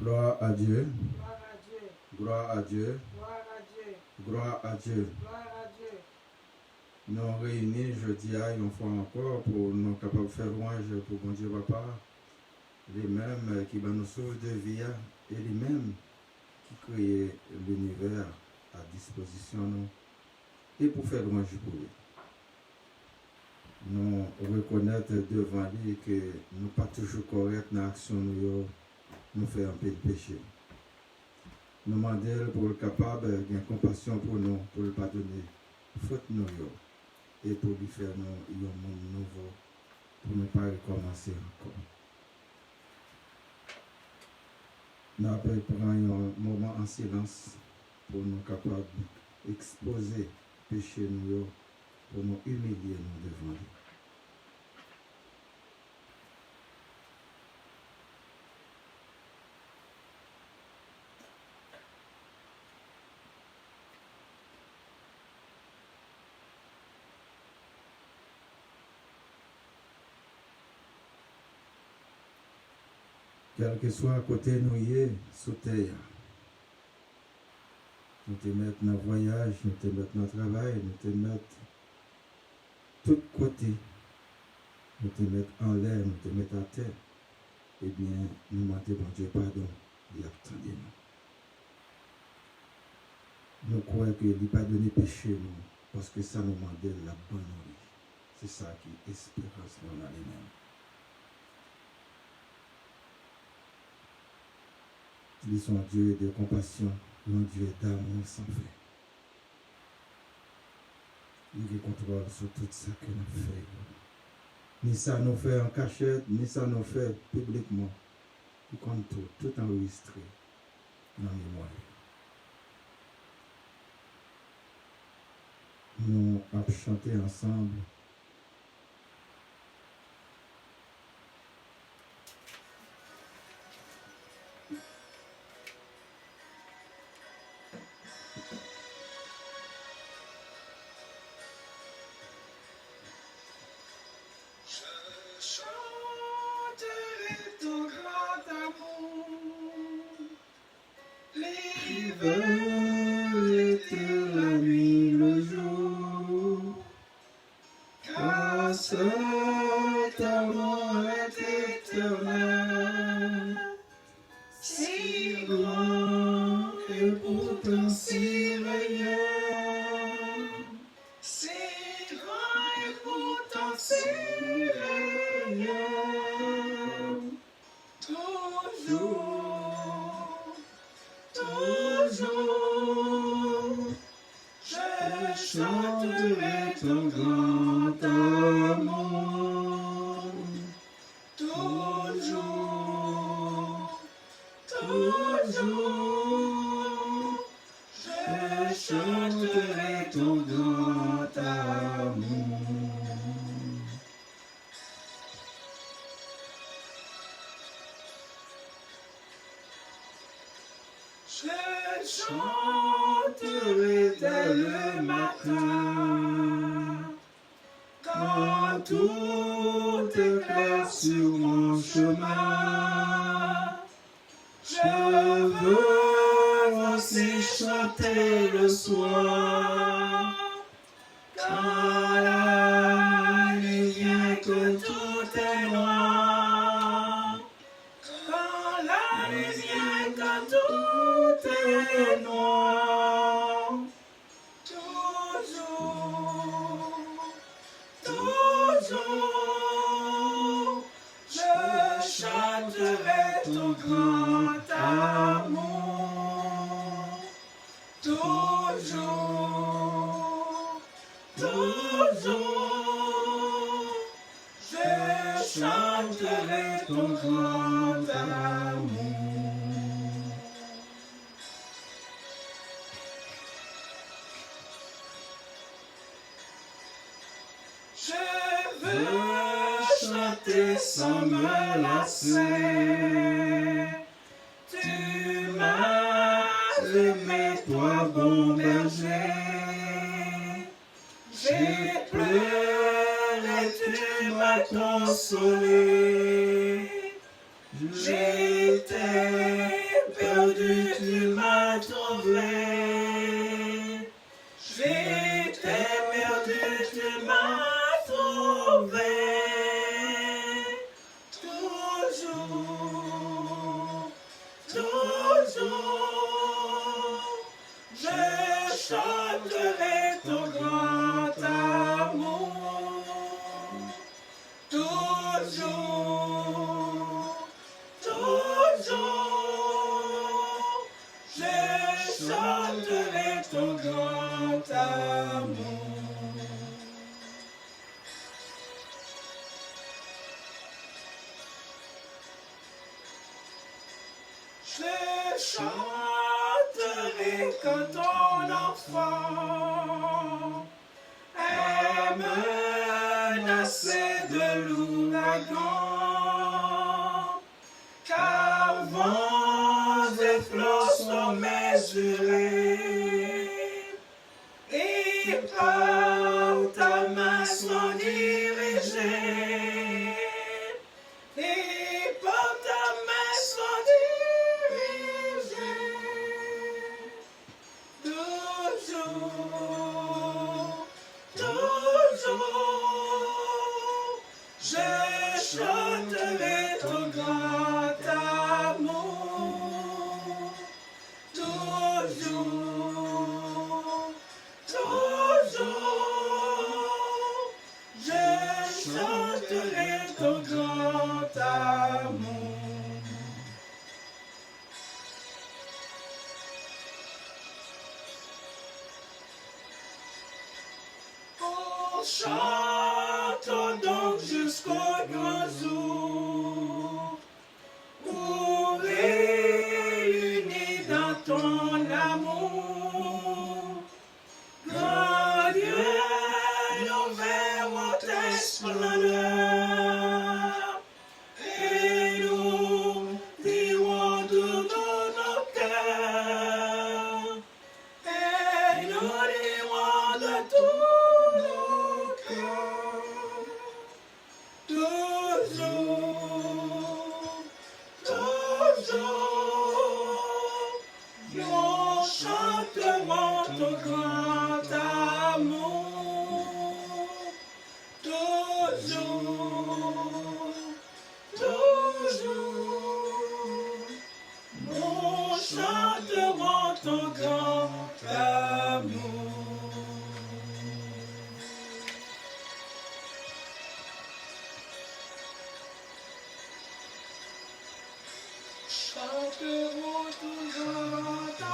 Gloire à Dieu. Gloire à Dieu. Gloire à Dieu. Gloire à Dieu. Gloire à Dieu. Gloire à Dieu. Nous réunis jeudi à une fois encore pour nous capables de faire louange pour bon Dieu Papa. Les mêmes qui nous sauvent de vie et les mêmes qui créent l'univers à disposition nous et pour faire louange pour lui. Nous reconnaître devant lui que nous pas toujours corrects dans l'action nous fait un peu de péché. Nous demandons pour le capable de compassion pour nous, pour le pardonner, faute nous et pour lui faire nous un monde nouveau, pour ne pas recommencer encore. Nous allons prendre un moment en silence pour nous capables d'exposer le péché nous, pour nous humilier nous devant lui. Quel que soit à côté nous y est, sous terre. Nous te mettons dans le voyage, nous te mettons dans le travail, nous te mettons tout côté. Nous te mettons en l'air, nous te mettons à terre. Eh bien, nous demandons bon Dieu pardon, il attendez nous. Nous croyons qu'il n'a pas donné péché nous, parce que ça nous demande la bonne vie. C'est ça qui est espérance dans les-mêmes. Ils sont Dieu de compassion, non Dieu d'amour sans fin. Il contrôle sur tout ça que nous faisons. Ni ça nous fait en cachette, ni ça nous fait publiquement. Il compte tout enregistré dans la mémoire. Nous avons chanté ensemble. Chanterai dès le matin, quand tout est clair sur mon chemin. Je veux aussi chanter le soir, quand la nuit vient que tout est noir. Quand la nuit vient que tout est noir. Toujours, je chanterai ton grand amour. Toujours, je chanterai ton grand amour. Je veux chanter sans me lasser. Tu m'as aimé, toi, bon berger. J'ai pleuré, tu m'as consolé. J'étais je chanterai ton grand amour. Toujours, je chanterai ton grand amour. Je chanterai que ton enfant est menacé de l'ouragan, car vents et flots sont mesurés, et par ta main sont dirigés, et par ta main sont dirigés. Toujours, je chanterai ton grand amour. Toujours, je chanterai ton grand amour. Chantons donc jusqu'au grand jour, pour réunis dans ton amour. Grand Dieu, nous verrons tes splendeurs, et nous dirons de nos cœurs, et nous dirons de tout. Nous chanterons ton grand amour. Toujours, nous chanterons ton grand amour. Chanterons ton grand amour.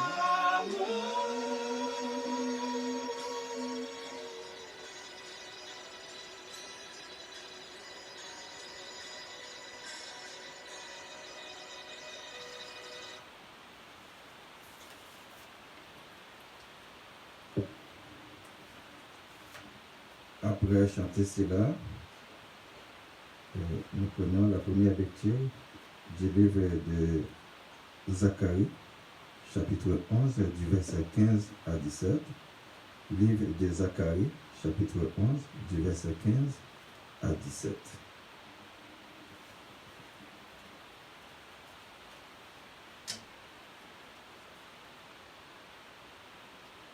Après chanter cela, nous prenons la première lecture du livre de Zacharie, chapitre 11, du verset 15 à 17. Livre de Zacharie, chapitre 11, du verset 15 à 17.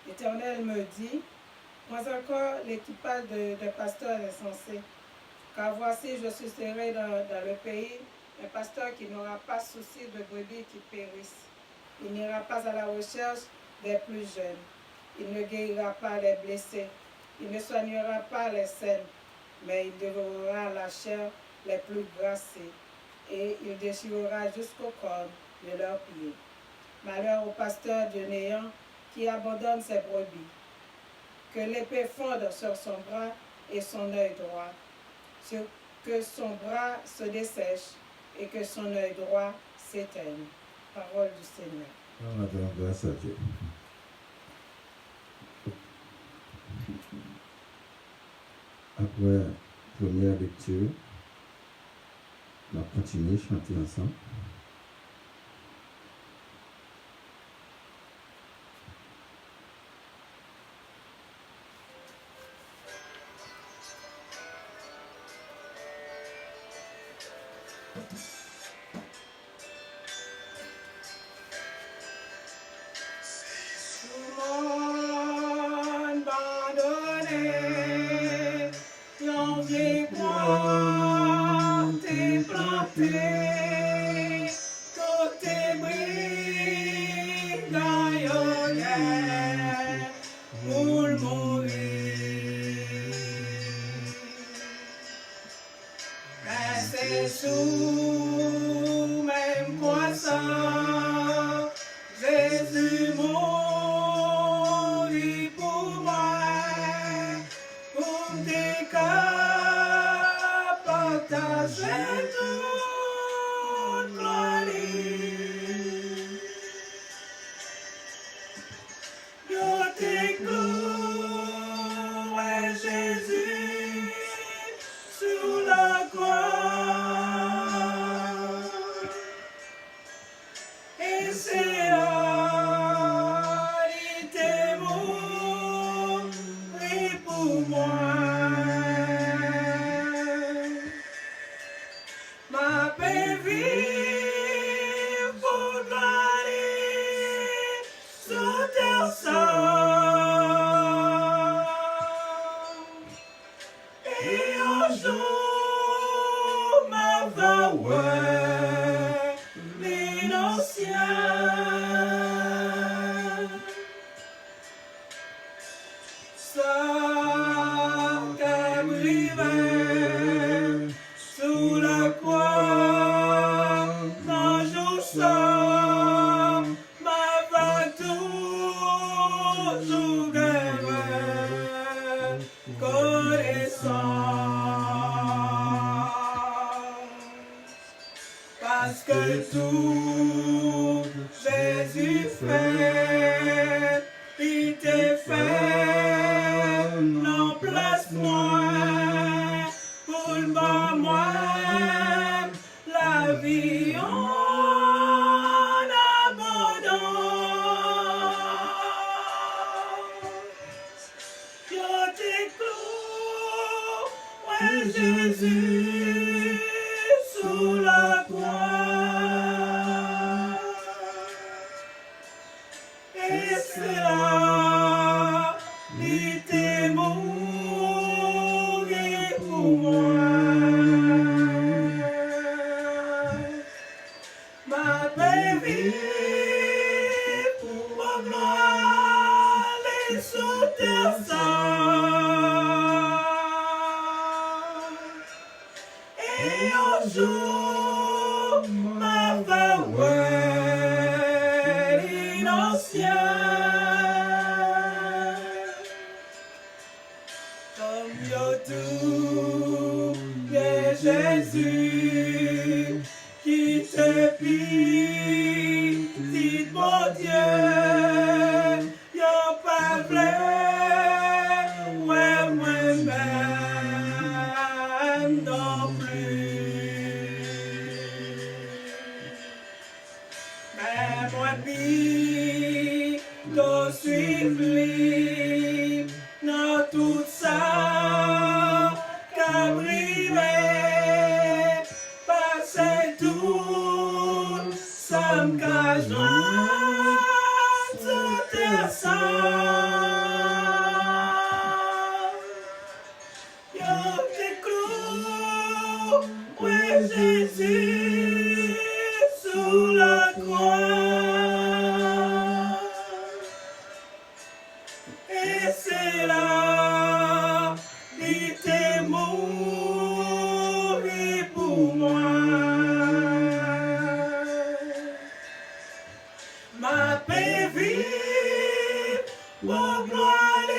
L'Éternel me dit, moins encore l'équipage de pasteurs est censé, car voici je susciterai dans le pays un pasteur qui n'aura pas souci de brebis qui périssent. Il n'ira pas à la recherche des plus jeunes. Il ne guérira pas les blessés. Il ne soignera pas les saines, mais il dévorera la chair les plus grassées, et il déchirera jusqu'aux cornes de leurs pieds. Malheur au pasteur de néant qui abandonne ses brebis. Que l'épée fonde sur son bras et son œil droit, que son bras se dessèche et que son œil droit s'éteigne. Parole du Seigneur. On attend grâce à Dieu. Après première lecture, on va continuer à chanter ensemble. Planté côté brigaillonnaire, pour mourir. Mais c'est sous même croissant, Jésus mourit pour moi, pour me partager toute gloire. Yo te gloire, Jésus, sous la croix. Et c'est là, il t'est mort pour moi. Ma paix vive pour gloire sous terre sang. Et un jour ma voix l'innocent. Ça qu'arrive sous la croix, quand je sens ma va toujours gagner connaissance. Parce que tout Jésus fait, il t'est fait, non place moi, pour moi, la vie en abondance. Yo t'écoute, ouais Jésus, sous la croix. Et c'est là, il t'est mort pour moi. Ma paix vive pour gloire, les sous terre sang. Et un jour, ma voix innocent. Comme yo tout, yeah, Jésus, qui te prie, dit mon Dieu, yo pas vrai, ouais, moi-même non plus. Mais moi, puis, t'en suivre dans tout ça, qu'à briver, passer tout, ça me cache tout terre sang. Yo t'écoute, ouais Jésus, sous la croix. Et c'est là, il t'est mort pour moi. Ma paix vive pour gloire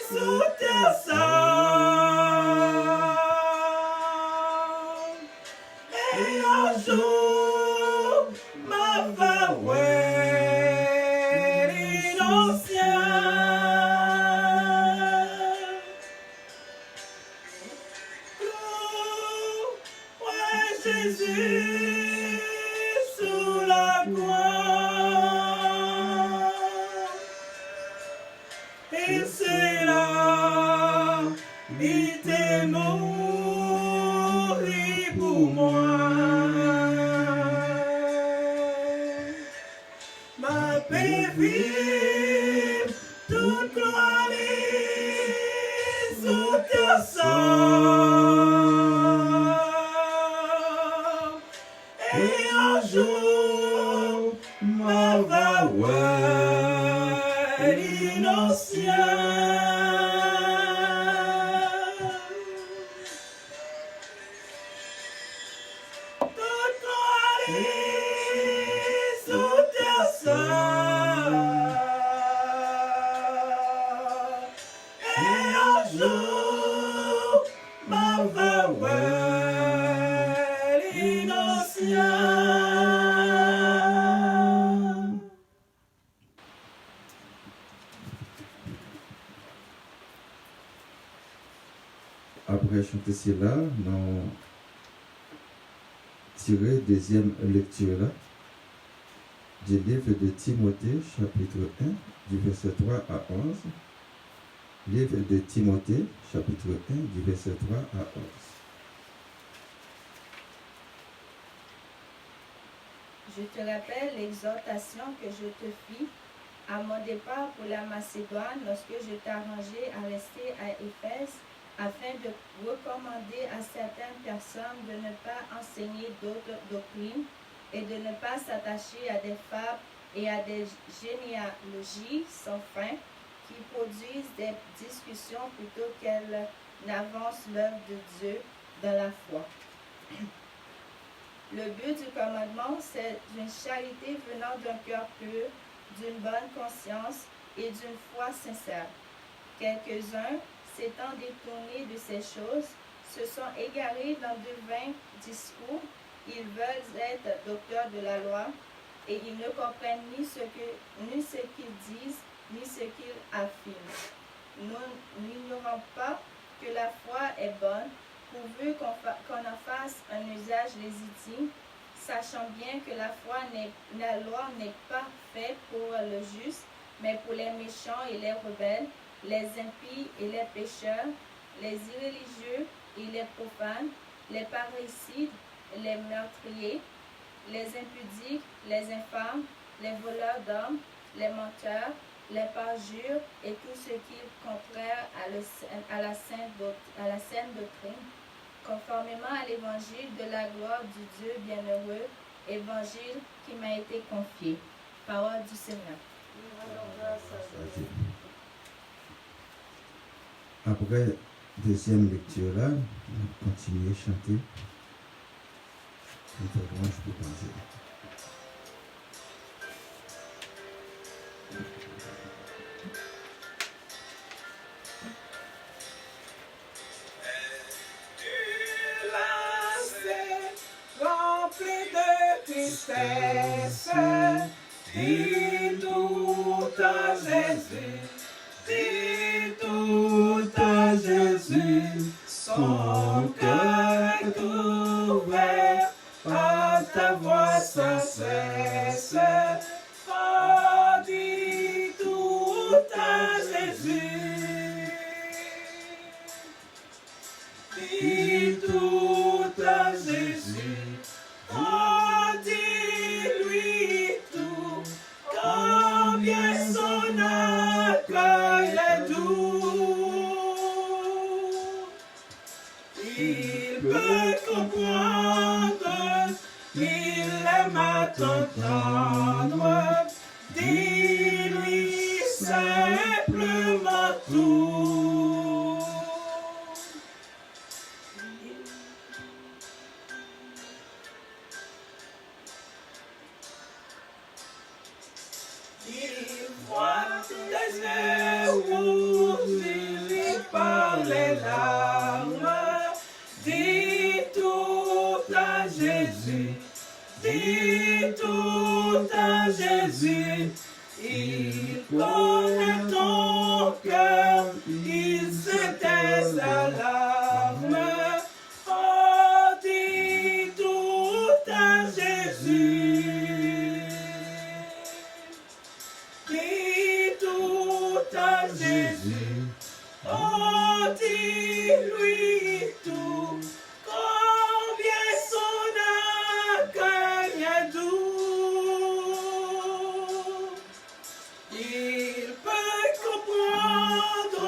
sous terre sang. Et un jour, ma voix Jésus sous la croix. Et c'est là, il t'est mort pour moi. Ma paix vive, toute gloire sous ta sang. Et un jour, ma va l'innocent. Toute gloire sous terre sainte. Et un jour, ma va l'innocent. Après chanter cela, nous tirons deuxième lecture là, du livre de Timothée, chapitre 1, du verset 3 à 11. Livre de Timothée, chapitre 1, du verset 3 à 11. Je te rappelle l'exhortation que je te fis à mon départ pour la Macédoine lorsque je t'arrangeai à rester à Éphèse, afin de recommander à certaines personnes de ne pas enseigner d'autres doctrines et de ne pas s'attacher à des fables et à des généalogies sans fin qui produisent des discussions plutôt qu'elles n'avancent l'œuvre de Dieu dans la foi. Le but du commandement, c'est d'une charité venant d'un cœur pur, d'une bonne conscience et d'une foi sincère. Quelques-uns, s'étant détournés de ces choses, se sont égarés dans de vains discours. Ils veulent être docteurs de la loi et ils ne comprennent ni ce qu'ils disent, ni ce qu'ils affirment. Nous n'ignorons pas que la foi est bonne, pourvu qu'on en fasse un usage légitime, sachant bien que la loi n'est pas faite pour le juste, mais pour les méchants et les rebelles, les impies et les pécheurs, les irréligieux et les profanes, les parricides, les meurtriers, les impudiques, les infâmes, les voleurs d'hommes, les menteurs, les parjures et tout ce qui est contraire à la saine doctrine, conformément à l'évangile de la gloire du Dieu bienheureux, évangile qui m'a été confié. Parole du Seigneur. Après deuxième lecture là, on continue à chanter. Je peux penser. Rempli de tristesse, dis tout à Jésus, dis tout à Jésus, son cœur est ouvert à ta voix sans cesse. Oh, dis tout à Jésus, dis tout à Jésus. Oh, dis-lui tout, combien son accueil est doux. Il peut comprendre, il aime à t'entendre. Dis-lui simplement tout. Il voit les yeux rougis par les larmes. Dis tout à Jésus, dis tout à Jésus. Il connaît ton cœur, il sait tes alarmes. Oh, dis tout à Jésus. Dis tout à Jésus, oh, dis-lui tout, combien son accueil est doux. Il peut comprendre,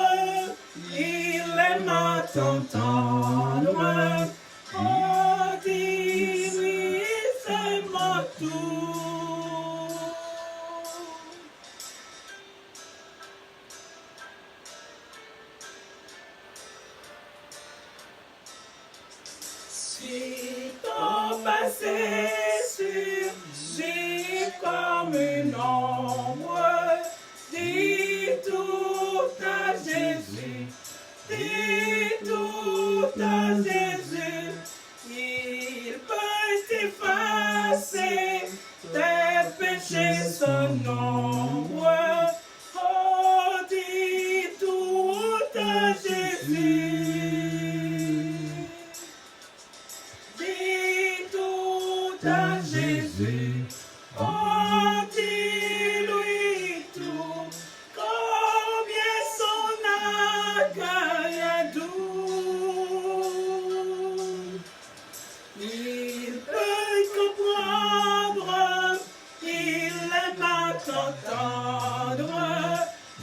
il aime à t'entendre. Oh, dis-lui simplement Jésus, vit comme une ombre. Dis tout à Jésus, dis tout à Jésus. Il peut effacer tes péchés sans nombre. Oh, dis tout à Jésus. Dis tout à Jésus. Oh, dis-lui tout. Combien son accueil est doux. Il peut comprendre, il aime à t'entendre.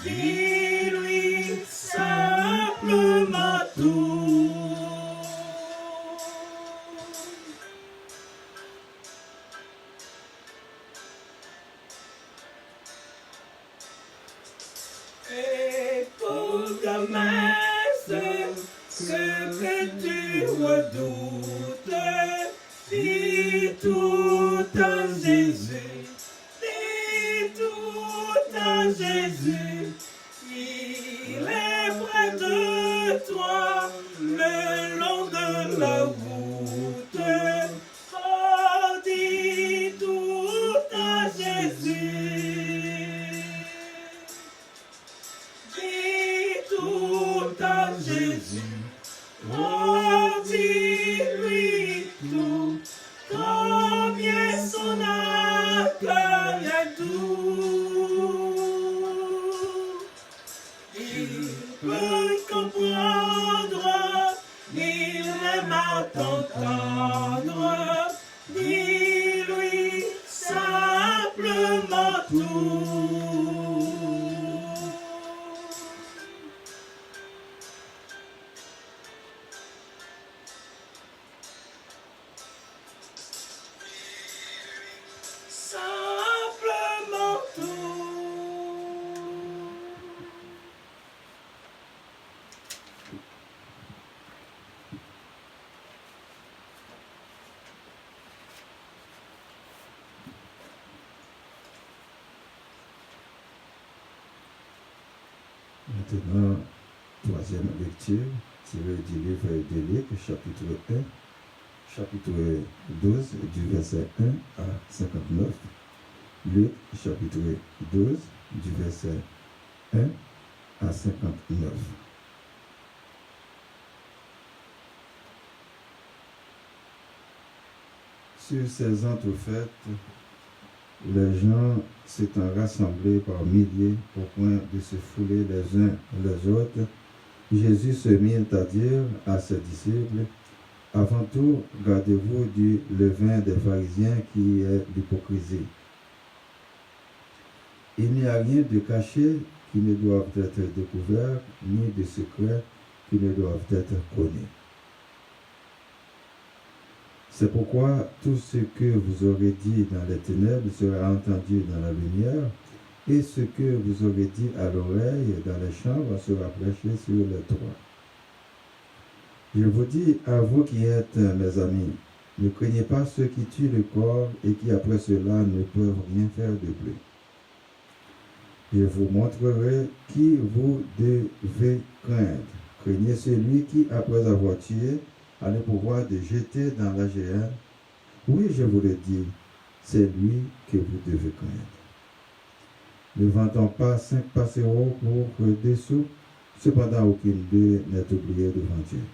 Dis-lui simplement tout. Et pour demain, ce que tu redoutes, dis tout à Jésus, dis tout à Jésus. Il est près de toi le long de la route. Oh, dis tout à Jésus. Dis tout à Jésus. Oh, dis-lui tout. Combien son accueil est doux. Il peut comprendre, il aime à t'entendre. Dis-lui simplement tout. Simplement tout. Maintenant, troisième lecture, tirée du livre de Luc, chapitre 1, chapitre 12, du verset 1 à 59. Luc, chapitre 12, du verset 1 à 59. Sur ces entrefaites, les gens s'étant rassemblés par milliers au point de se fouler les uns les autres, Jésus se mit à dire à ses disciples: avant tout, gardez-vous du levain des pharisiens qui est l'hypocrisie. Il n'y a rien de caché qui ne doit être découvert, ni de secret qui ne doivent être connus. C'est pourquoi tout ce que vous aurez dit dans les ténèbres sera entendu dans la lumière, et ce que vous aurez dit à l'oreille dans les chambres sera prêché sur les toits. Je vous dis à vous qui êtes mes amis, ne craignez pas ceux qui tuent le corps et qui après cela ne peuvent rien faire de plus. Je vous montrerai qui vous devez craindre. Craignez celui qui, après avoir tué, a le pouvoir de jeter dans la géhenne. Oui, je vous le dis, c'est lui que vous devez craindre. Ne vendons pas 5 passereaux pour 2 sous, cependant aucune d'eux n'est oubliée devant Dieu.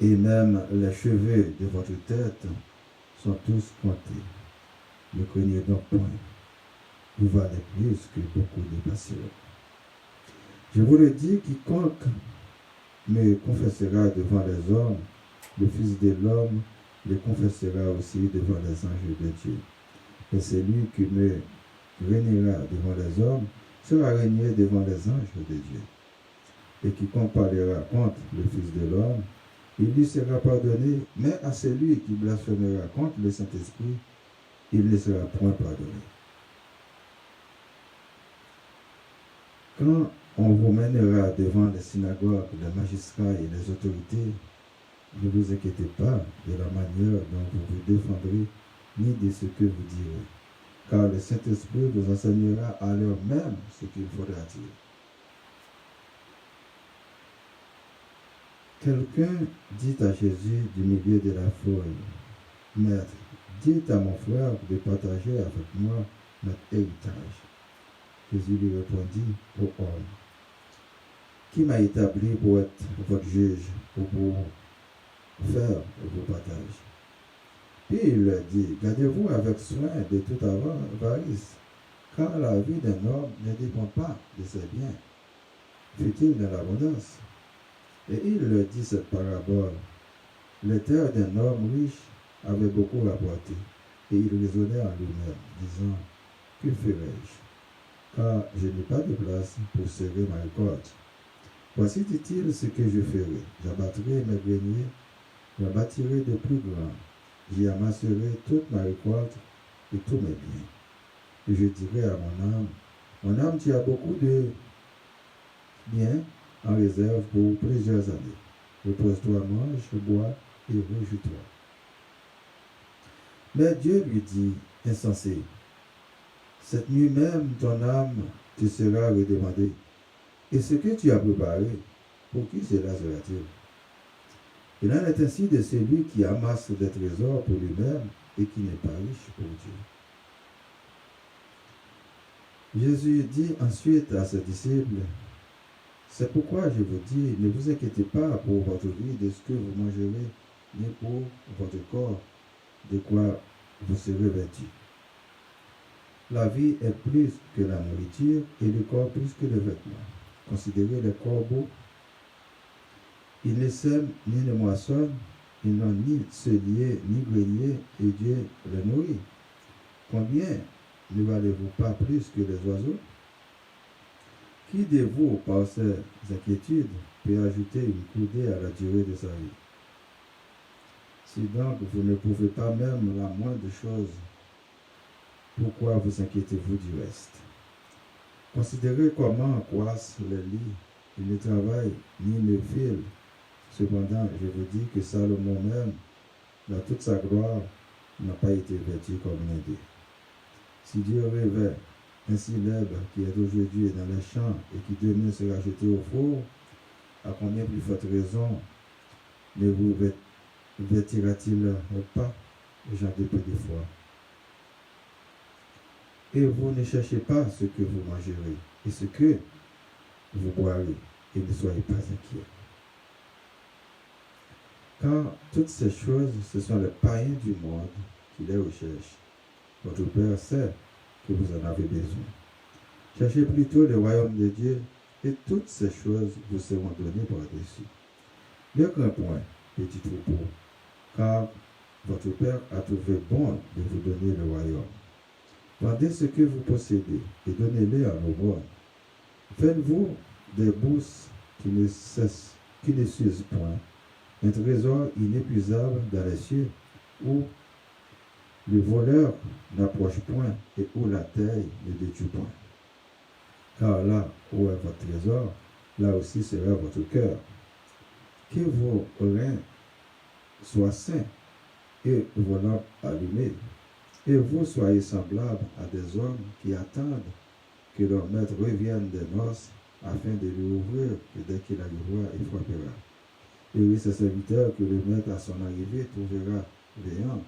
Et même les cheveux de votre tête sont tous comptés. Ne craignez donc point. Vous valez plus que beaucoup de passereaux. Je vous le dis, quiconque me confessera devant les hommes, le Fils de l'homme le confessera aussi devant les anges de Dieu. Et celui qui me régnera devant les hommes sera régné devant les anges de Dieu. Et quiconque parlera contre le Fils de l'homme, il lui sera pardonné, mais à celui qui blasphémera contre le Saint-Esprit, il ne sera point pardonné. Quand on vous mènera devant les synagogues, les magistrats et les autorités, ne vous inquiétez pas de la manière dont vous vous défendrez, ni de ce que vous direz, car le Saint-Esprit vous enseignera à l'heure même ce qu'il faudra dire. Quelqu'un dit à Jésus du milieu de la foule, « Maître, dites à mon frère de partager avec moi notre héritage. » Jésus lui répondit, « Ô homme, qui m'a établi pour être votre juge ou pour faire vos partages? » Puis il leur dit, « Gardez-vous avec soin de toute avarice, car la vie d'un homme ne dépend pas de ses biens, fut-il dans l'abondance. » Et il leur dit cette parabole. Les terres d'un homme riche avaient beaucoup rapporté, et il raisonnait en lui-même, disant, « Que ferai-je? Car je n'ai pas de place pour serrer ma récolte. Voici, dit-il, ce que je ferai. J'abattrai mes greniers, j'en bâtirai de plus grands. J'y amasserai toute ma récolte et tous mes biens. Et je dirai à mon âme, tu as beaucoup de biens en réserve pour plusieurs années. Repose-toi, mange, bois et réjouis-toi. » Mais Dieu lui dit, « Insensé, cette nuit même ton âme te sera redemandée. Et ce que tu as préparé, pour qui cela sera-t-il? » Il en est ainsi de celui qui amasse des trésors pour lui-même et qui n'est pas riche pour Dieu. Jésus dit ensuite à ses disciples, « C'est pourquoi je vous dis, ne vous inquiétez pas pour votre vie de ce que vous mangerez, ni pour votre corps, de quoi vous serez vêtus. La vie est plus que la nourriture et le corps plus que le vêtement. Considérez les corbeaux. Ils ne sèment ni ne moissonnent, ils n'ont ni cellier ni grenier, et Dieu les nourrit. Combien ne valez-vous pas plus que les oiseaux? Qui de vous, par ses inquiétudes, peut ajouter une coudée à la durée de sa vie? Si donc vous ne pouvez pas même la moindre chose, pourquoi vous inquiétez-vous du reste? Considérez comment croissent les lits. Ils ne travaillent ni ne filent. Cependant, je vous dis que Salomon même, dans toute sa gloire, n'a pas été vêtu comme l'un d'eux. Si Dieu revêt ainsi l'herbe qui est aujourd'hui dans les champs et qui demain sera jetée au four, à combien plus forte raison ne vous vêtira-t-il pas, gens de peu de foi? Et vous ne cherchez pas ce que vous mangerez et ce que vous boirez, et ne soyez pas inquiets. Car toutes ces choses, ce sont les païens du monde qui les recherchent. Votre Père sait que vous en avez besoin. Cherchez plutôt le royaume de Dieu, et toutes ces choses vous seront données par-dessus. Ne crains point, petit troupeau, car votre Père a trouvé bon de vous donner le royaume. Vendez ce que vous possédez et donnez-le à l'aumône. Faites-vous des bourses qui ne s'usent point, un trésor inépuisable dans les cieux, où le voleur n'approche point et où la terre ne détruit point. Car là où est votre trésor, là aussi sera votre cœur. Que vos reins soient sains et vos lampes allumées, et vous soyez semblables à des hommes qui attendent que leur maître revienne des noces, afin de lui ouvrir, et dès qu'il arrivera, il frappera. Et oui, ce serviteur que le maître à son arrivée trouvera veillant,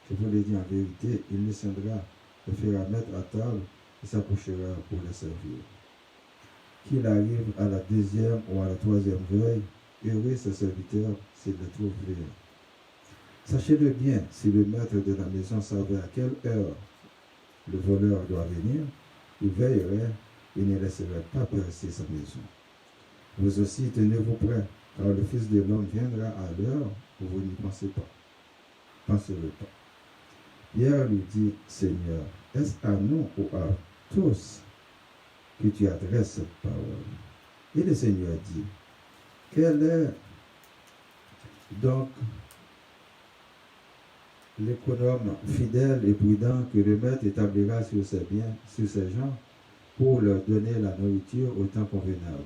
je vous le dis en vérité, il descendra, le fera mettre à table et s'approchera pour le servir. Qu'il arrive à la deuxième ou à la troisième veille, heureux ce serviteur s'il le trouve veillant. Sachez-le bien, si le maître de la maison savait à quelle heure le voleur doit venir, il veillerait et ne laisserait pas percer sa maison. Vous aussi, tenez-vous prêts, car le Fils de l'homme viendra à l'heure où vous n'y penserez pas. Pierre lui dit, Seigneur, est-ce à nous ou à tous que tu adresses cette parole? Et le Seigneur dit, quel est donc l'économe fidèle et prudent que le maître établira sur ses biens, sur ses gens, pour leur donner la nourriture au temps convenable?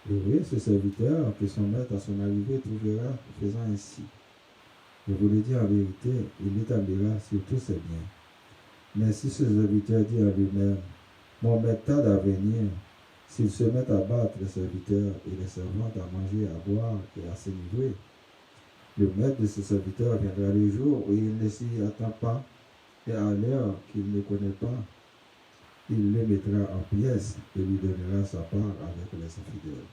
Heureux ce serviteur que son maître à son arrivée trouvera faisant ainsi. Je vous le dis en vérité, il l'établira sur tous ses biens. Mais si ce serviteur dit en lui-même, mon maître tarde à venir, s'il se met à battre les serviteurs et les servantes à manger, à boire et à s'enivrer, le maître de ce serviteur viendra le jour où il ne s'y attend pas et à l'heure qu'il ne connaît pas, il le mettra en pièces et lui donnera sa part avec les infidèles.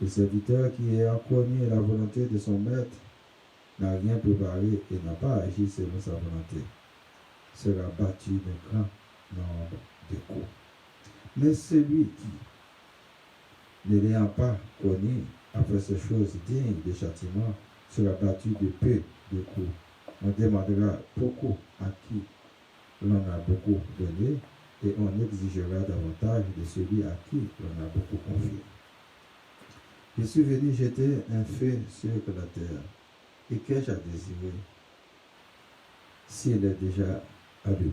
Le serviteur qui ayant connu la volonté de son maître n'a rien préparé et n'a pas agi selon sa volonté, sera battu d'un grand nombre de coups. Mais celui qui, ne l'ayant pas connu, a fait ces choses dignes de châtiment, sera battu de peu de coups. On demandera beaucoup à qui l'on a beaucoup donné, et on exigera davantage de celui à qui l'on a beaucoup confié. Je suis venu jeter un feu sur la terre, et qu'ai-je à désirer s'il est déjà allumé?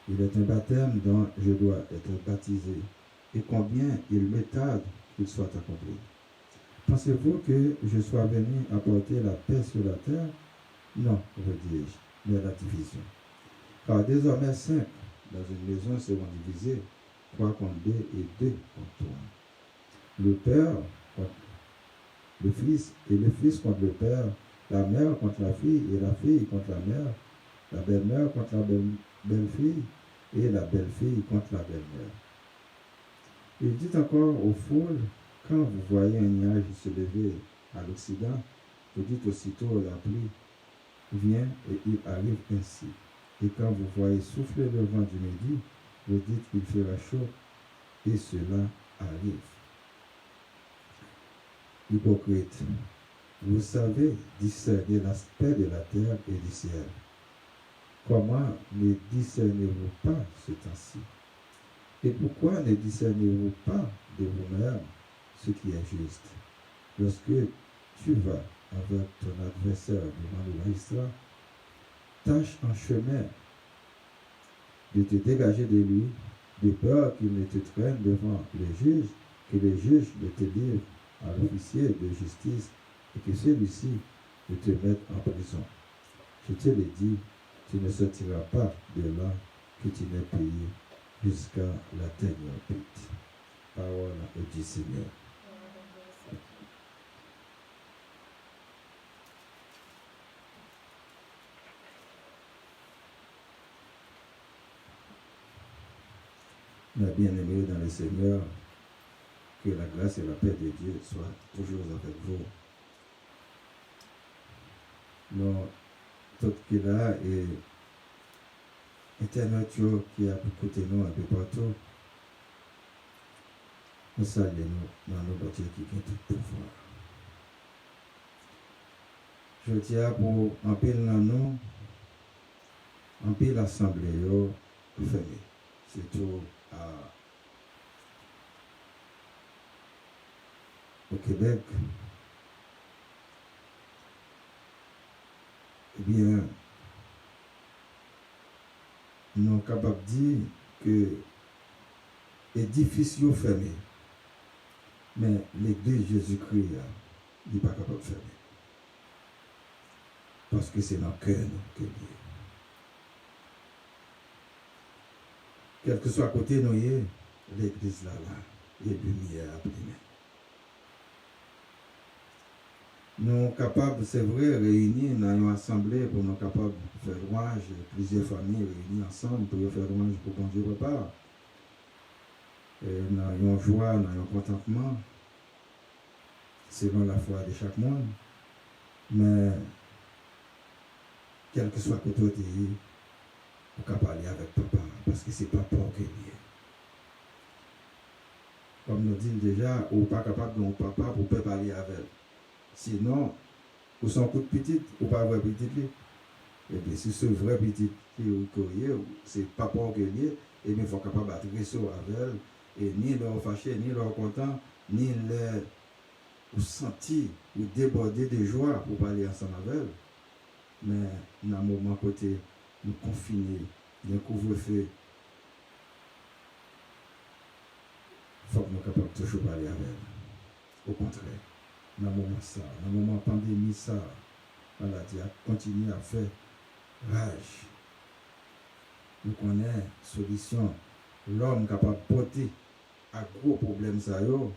Il est un baptême dont je dois être baptisé, et combien il me tarde qu'il soit accompli. Pensez-vous que je sois venu apporter la paix sur la terre? Non, vous dis-je, mais la division. Car désormais 5 dans une maison seront divisés, 3 contre 2 et 2 contre 3. Le père contre le fils et le fils contre le père, la mère contre la fille et la fille contre la mère, la belle-mère contre la belle-fille et la belle-fille contre la belle-mère. Il dit encore aux foules, quand vous voyez un nuage se lever à l'Occident, vous dites aussitôt la pluie vient et il arrive ainsi. Et quand vous voyez souffler le vent du midi, vous dites qu'il fera chaud et cela arrive. Hypocrite, vous savez discerner l'aspect de la terre et du ciel. Comment ne discernez-vous pas ce temps-ci? Et pourquoi ne discernez-vous pas de vous-même ce qui est juste? Lorsque tu vas avec ton adversaire devant le magistrat, tâche en chemin de te dégager de lui, de peur qu'il ne te traîne devant les juges, que les juges ne te livrent à l'officier de justice et que celui-ci ne te mette en prison. Je te le dis, tu ne sortiras pas de là que tu n'aies payé jusqu'à la dernière pite. Parole du Seigneur. Mes bien-aimés dans le Seigneur, que la grâce et la paix de Dieu soient toujours avec vous. Nous, tout qui est là et Internet qui a écouté nous un peu partout, nous saluons dans nos bâtiments qui ont tout pouvoir. Je tiens pour en pile dans nous, en pile l'assemblée fermée, surtout au Québec. Eh bien, nous sommes capables de dire que l'édifice est fermé, mais l'église Jésus-Christ n'est pas capable de fermer. Parce que c'est dans le cœur que Dieu. Quel que soit à côté de nous, l'église là, et lumière à primer. Nous sommes capables, c'est vrai, réunir dans une assemblée pour nous capables de faire louange, plusieurs familles réunies ensemble pour faire louange pour qu'on Dieu prépare. Dans une joie, dans un contentement, selon la foi de chaque monde. Mais, quel que soit à côté de vous, on peut parler avec papa, parce que c'est papa qui est lié. Comme nous disons déjà, on n'est pas capable de papa pour pas parler avec elle. Sinon, vous sont coup de petite, ou pas vrai petite. Et bien, si c'est vrai petite, c'est papa qui est lié, et bien, il faut capable d'être réseau avec elle, et ni leur fâché, ni leur content, ni leur ou sentir, ou déborder de joie pour parler ensemble avec elle. Mais, dans un moment côté, nous confiner, il y a un couvre-feu. Il faut que nous soyons capables de toujours parler avec elle. Au contraire, dans le moment ça, dans le moment pandémie ça, maladie a continué à faire rage. Nous connaissons solution. L'homme capable de porter à gros problème ça yo,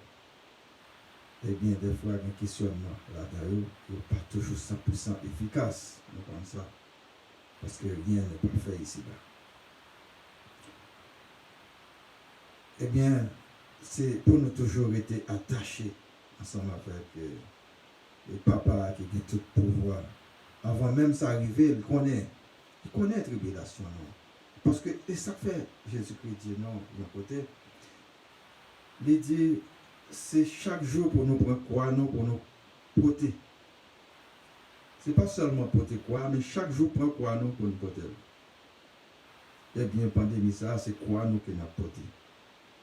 eh bien des fois il y a un questionnement là-dedans, il n'est pas toujours 100% efficace. Nous comme ça. Parce que rien n'est pas fait ici-bas. Eh bien, c'est pour nous toujours être attachés ensemble avec le papa qui a tout pouvoir. Avant même ça arriver, il connaît la tribulation. Non? Parce que, et ça fait, Jésus-Christ dit non, d'un côté, il dit, c'est chaque jour pour nous prendre quoi, non, pour nous porter. C'est pas seulement porter quoi, mais chaque jour prendre quoi, non, pour nous porter. Eh bien, pandémie, ça, c'est quoi, nous, que nous avons porté.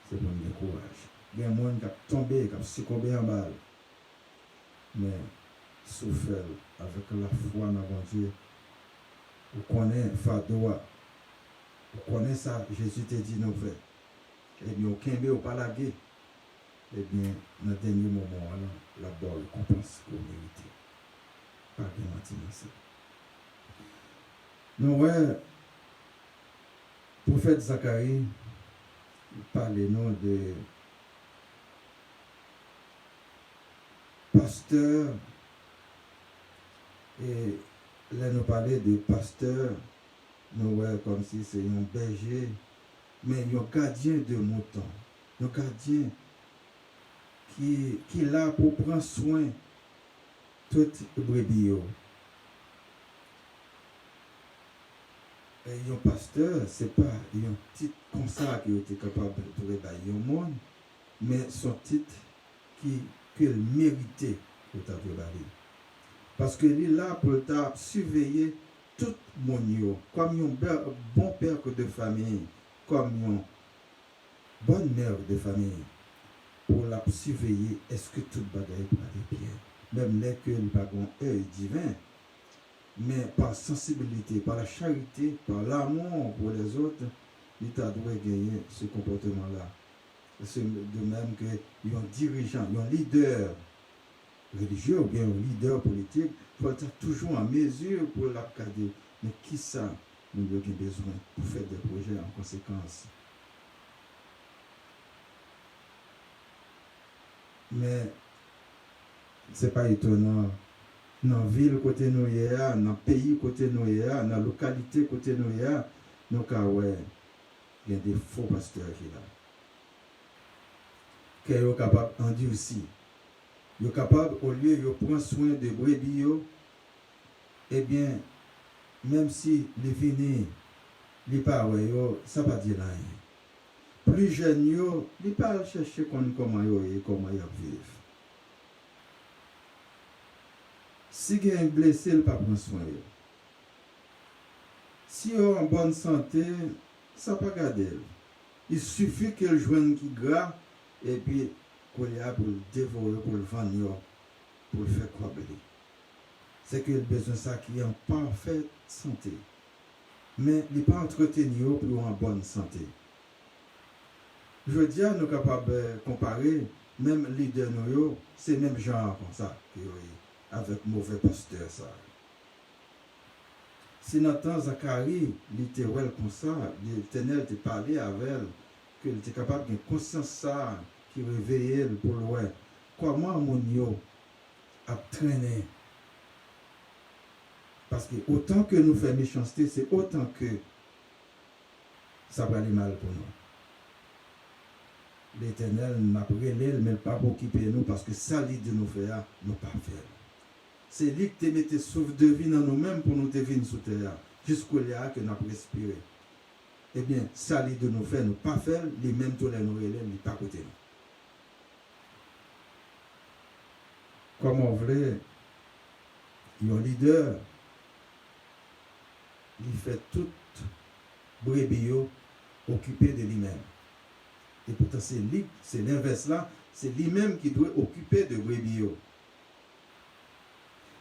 C'est pour nous courage. Il y a un monde qui a tombé, qui a succombé en balle. Mais, souffert avec la foi dans mon Dieu. Vous connaissez Fadoa. Vous connaissez ça, Jésus t'a dit nous faire. Eh bien, au Kembe, au Palagé. Eh bien, dans le dernier moment, la bonne récompense qu'on mérite. Pas de mentir ça. Non, ouais, prophète Zacharie, il parlait nous de pasteur. Et là, nous parlait de pasteur, nous voyons comme si c'est un berger, mais un gardien de moutons, un gardien qui est là pour prendre soin de toutes les brebis. Et un pasteur, ce n'est pas un titre comme ça qui est capable de réveiller le monde, mais son titre qu'il méritait pour travailler. Parce qu'il est là pour surveiller tout le monde, comme un bon père de famille, comme une bonne mère de famille, pour la surveiller, est-ce que tout le bagaille va aller bien. Même les que le bagon œil divin, mais par sensibilité, par la charité, par l'amour pour les autres, il doit gagner ce comportement-là. C'est de même qu'il y a un dirigeant, il y a un leader religieux ou bien un leader politique, il faut être toujours en mesure pour l'abcader. Mais qui ça nous avons besoin pour faire des projets en conséquence? Mais ce n'est pas étonnant. Dans la ville côté nous, dans le pays côté nous, dans la localité côté nous, nous avons il y a des faux pasteurs qui sont là. Qui sont capables d'endurcir. Ils sont capables, au lieu de prendre soin de brebis, eh bien, même si les finis, les parents, ça ne va pas dire rien. Plus jeunes, ils ne pas chercher comment ils vivent. Si il y a un blessé, il ne va pas prendre soin. Si il est en bonne santé, ça ne va pas garder. Il suffit qu'il joigne qui gras et puis qu'il y a pour le dévorer, pour le vendre, pour le faire croiser. C'est qu'il a besoin de ça qui est en parfaite santé. Mais il n'est pas entretenu pour en bonne santé. Je veux dire, nous sommes capables de comparer, même les leaders, c'est le même genre comme ça, avec mauvais pasteur. Ça. Si Nathan Zacharie, littéral comme ça, l'Éternel te parlait avec elle, qu'il était capable de conscience ça, qui réveillait pour le comment mon yo a traîné. Parce que autant que nous faisons méchanceté, c'est autant que ça va aller mal pour nous. L'Éternel n'a pas relé, mais pas pour occuper nous, parce que ça lui de nous faire, nous pas faire. C'est lui qui te mette souffle de vie dans nous-mêmes pour nous te venir sous terre, jusqu'au là que nous avons respiré. Eh bien, ça lui de nous faire, nous pas faire, les mêmes tous les nous relèvent, ils pas côté nous. Comme on voulait, il y a un leader, il fait tout brebis occupé de lui-même. Et pourtant, c'est l'inverse là, c'est lui-même qui doit occuper de brebis.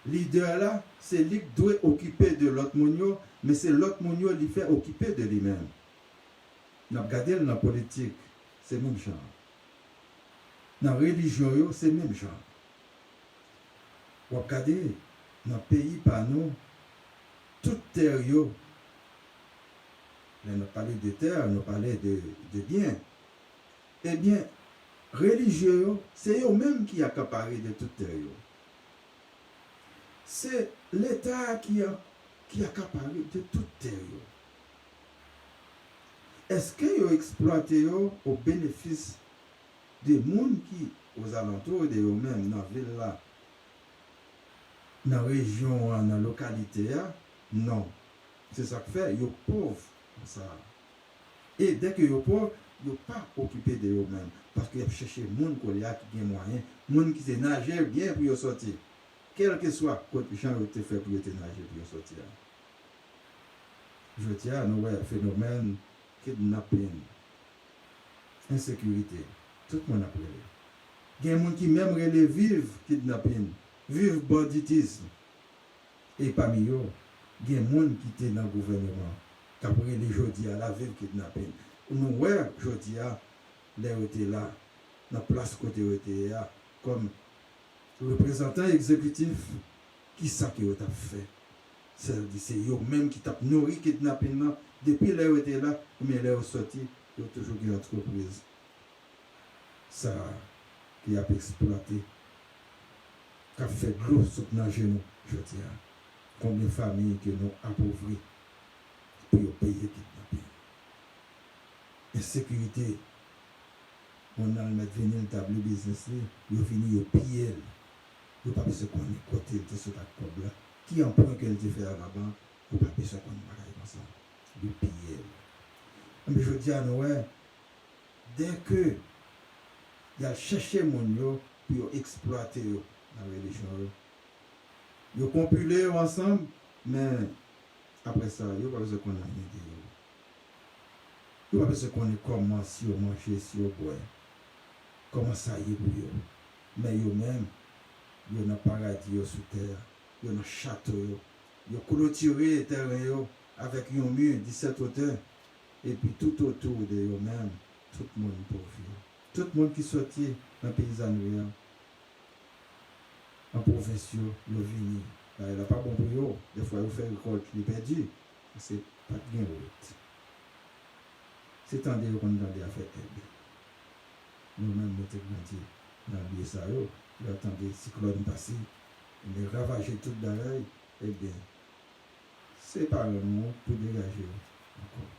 Leader là, c'est lui qui doit occuper de l'autre monio, mais c'est l'autre monio qui fait occuper de lui-même. Nous avons regardé dans la politique, c'est le même genre. Dans la religion, c'est le même genre. Vous regardez, dans le pays par nous, toute terre, nous parlons de terre, nous parlons de biens. Eh bien, religieux, c'est eux-mêmes qui accaparent de toute terre. C'est l'État qui accapare de toute terre. Est-ce qu'ils ont exploité au bénéfice des gens qui, aux alentours de eux-mêmes, dans la ville là, dans la région, dans la localité? Non. C'est ça que fait, ils sont pauvres. Ça. Et dès qu'ils sont pauvres, ils ne sont pas occupés de eux-mêmes. Parce qu'ils cherchent des gens qui ont des moyens, des gens qui se nagent bien pour sortir. Quel que soit le gens qui ont fait pour nager pour sortir. Je tiens à nous voir phénomène kidnapping, insécurité. Tout le monde a parlé. Il y a des gens qui même vivent kidnapping, vivent banditisme. Et parmi eux, il y a des gens qui étaient dans le gouvernement, qui ont parlé aujourd'hui à la vivre kidnapping. Nous voyons aujourd'hui à les étaient là, dans la place côté était là, comme représentant exécutif, qui ça qui a fait? C'est eux-mêmes qui tapent nourri kidnapping. Depuis là où était là, mais là où sorti, il y a toujours une entreprise. Ça qui a exploité, qui a fait de l'eau sous nos genoux, je dis. Combien de familles que nous appauvris pour payer kidnapping. Insécurité. On a le mettre venir le tableau business, il finit au piller. Il n'y a pas besoin qu'on ait côté de ce là. Qui en point qu'elle te fait à la banque, il n'y a pas besoin qu'on ait comme ça. Il piller. Mais je dis à Noël, dès que il a cherché mon yo pour exploiter la religion, ils ont compilé ensemble, mais après ça, il n'y a pas besoin qu'on ait rien dit. Il n'y a pas besoin qu'on ait comment si on mange, si on boit. Comment ça y est pour eux. Mais eux-mêmes, ils ont un paradis sous terre, ils ont un château, ils ont clôturé les terrains avec un mur 17 hauteurs. Et puis tout autour de eux-mêmes, tout le monde pauvre. Tout le monde qui sortit dans le paysannerie, en province, ils sont venus. Il n'y a pas bon pour eux. Des fois, ils font une récolte qui est perdue. C'est pas de gain route. C'est tant qu'on a à faire aide. Nous-mêmes, nous sommes grandis dans le ça, nous attendons des cyclones passer, nous ravager tout derrière, eh bien, c'est pas le moment pour dégager encore.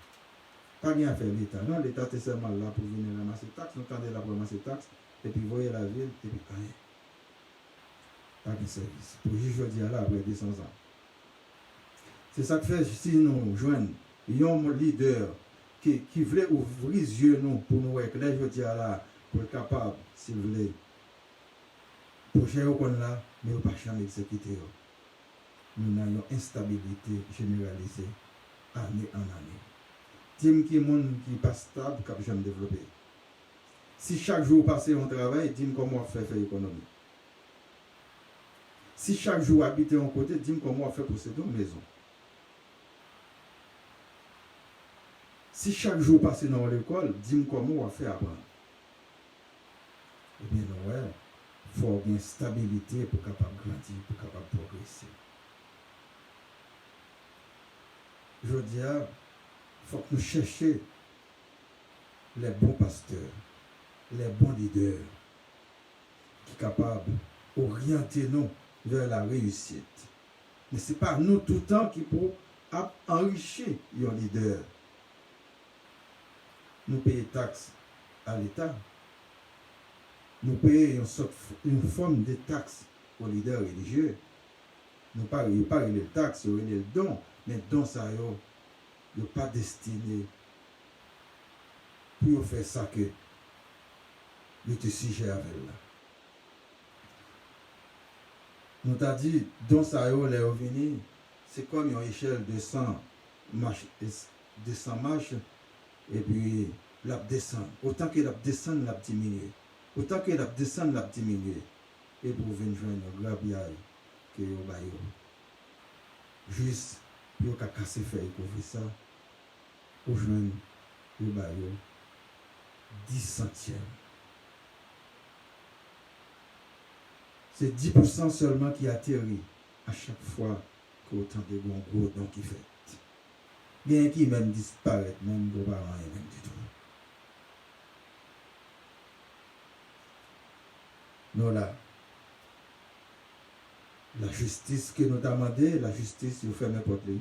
Pas bien faire l'État. Non, l'État est seulement là pour venir ramasser taxes, nous attendons là pour ramasser taxes, et puis voyer la ville, et puis rien. Pas de service. Pour aujourd'hui, là, après 200 ans. C'est ça que fait si nous joignons un leader qui voulait ouvrir les yeux nous, pour nous éclairer aujourd'hui là, pour être capable, s'il vous plaît, pour gérer qu'on là, mais on ne peut pas jamais exécuter. Nous avons une instabilité généralisée, année en année. Dis-moi qui est monde qui n'est pas stable, qui n'a jamais développé. Si chaque jour passé on travaille, dis-moi comment on fait l'économie. Si chaque jour habiter en côté, dis-moi comment on fait posséder une maison. Si chaque jour passé dans l'école, dis-moi comment on fait apprendre. Eh bien, ouais, il faut une stabilité pour capable grandir, pour capable progresser. Je dis, il faut que nous cherchions les bons pasteurs, les bons leaders, qui sont capables d'orienter nous vers la réussite. Mais ce n'est pas nous tout le temps qui pouvons enrichir les leaders. Nous payons taxes à l'État. Nous payons une forme de taxe aux leaders religieux. Nous ne parlons pas de taxes, nous parlons de dons. Mais les dons, ça n'est pas destiné pour faire ça que nous te sujet avec là. Nous t'avons dit, dons, ça les revenus, c'est comme une échelle de 100 marches, et puis la descend. Autant que la descend, la diminue. Autant que la descend, la diminue. Et pour venir joindre le grabiaille que vous avez. Juste, vous avez cassé faire pour faire ça. Pour joindre le 10 centièmes. C'est 10% seulement qui atterrit à chaque fois qu'autant de bons gros dons qui fait. Bien qui même disparaît, même vos parents et même du tout. Nous là, la justice que nous avons demandé, la justice, vous fait n'importe qui.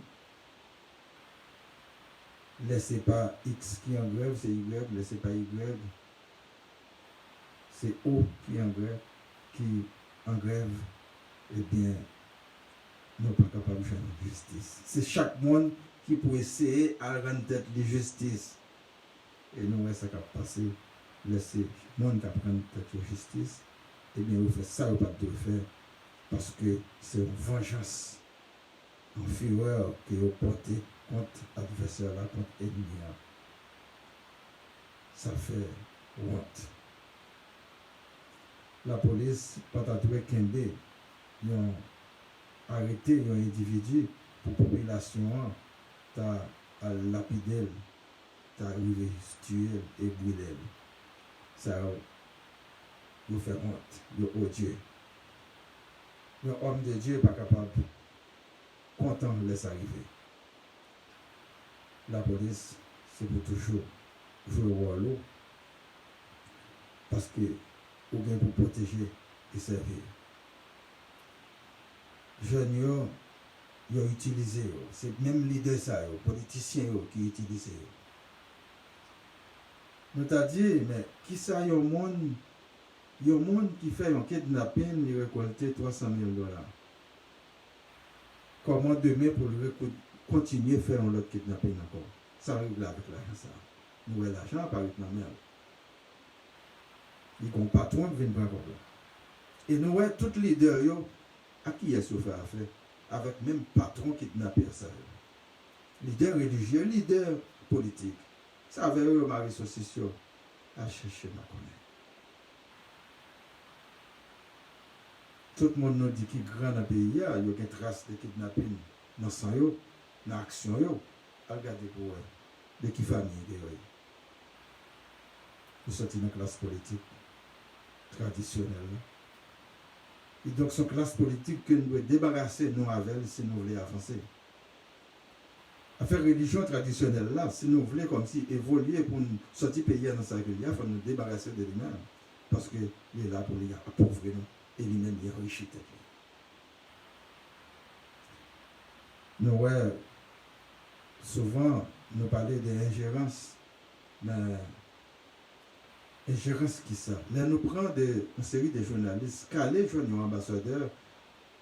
Laissez pas X qui est en grève, c'est Y, laissez pas Y. C'est O qui est en grève, eh bien, nous ne sommes pas capables de faire la justice. C'est chaque monde qui peut essayer à rendre tête de justice. Et nous, ça va passer, laisser le monde qui prendre tête de justice, eh bien, vous faites ça, vous ne pouvez pas le faire, parce que c'est une vengeance, une fureur que vous portez contre l'adversaire, contre l'ennemi. Ça fait honte. La police, pas à trouver Kembe, ils ont arrêté un individu pour la population, t'as lapidé, t'as tué et brûlé. Ça vous fait honte, vous odieux. Un homme de Dieu n'est pas capable, content de laisser arriver. La police, c'est pour toujours jouer au rôle, parce que ou bien pour protéger et servir. Jeunes, ils ont utilisé, c'est même leader ça, politiciens qui utilisent. Nous t'a dit, mais qui ça, il y a un monde qui fait un kidnapping, il récolte $300,000. Comment demain pour continuer à faire un autre kidnapping encore? Ça arrive là avec l'argent, ça. Nous, l'argent apparaît dans la merde. Il y a un patron qui vient prendre là. Et nous voyons tous les leaders à qui est-ce qu'on fait affaire avec même patron kidnappé ça. Leader religieux, leader politique. Ça avait eu ma réseaux sociaux à chercher ma connaître. Tout le monde nous dit qu'il y a grand dans le pays, il y a des traces de kidnapping dans le sang, dans l'action. Regardez pour eux, de qui famille. Vous sortez dans la classe politique traditionnelle. Et donc, c'est une classe politique que nous devons débarrasser nous avec si nous voulons avancer. À faire religion traditionnelle là, si nous voulons comme si évoluer pour nous sortir pays dans sa vie, il faut nous débarrasser de lui-même. Parce qu'il est là pour les appauvrir nous et lui-même il enrichit. Nous, ouais, souvent, nous parlons d'ingérence. Mais ingérence qui ça? Là, nous prenons une série de journalistes, calés jeunes ambassadeurs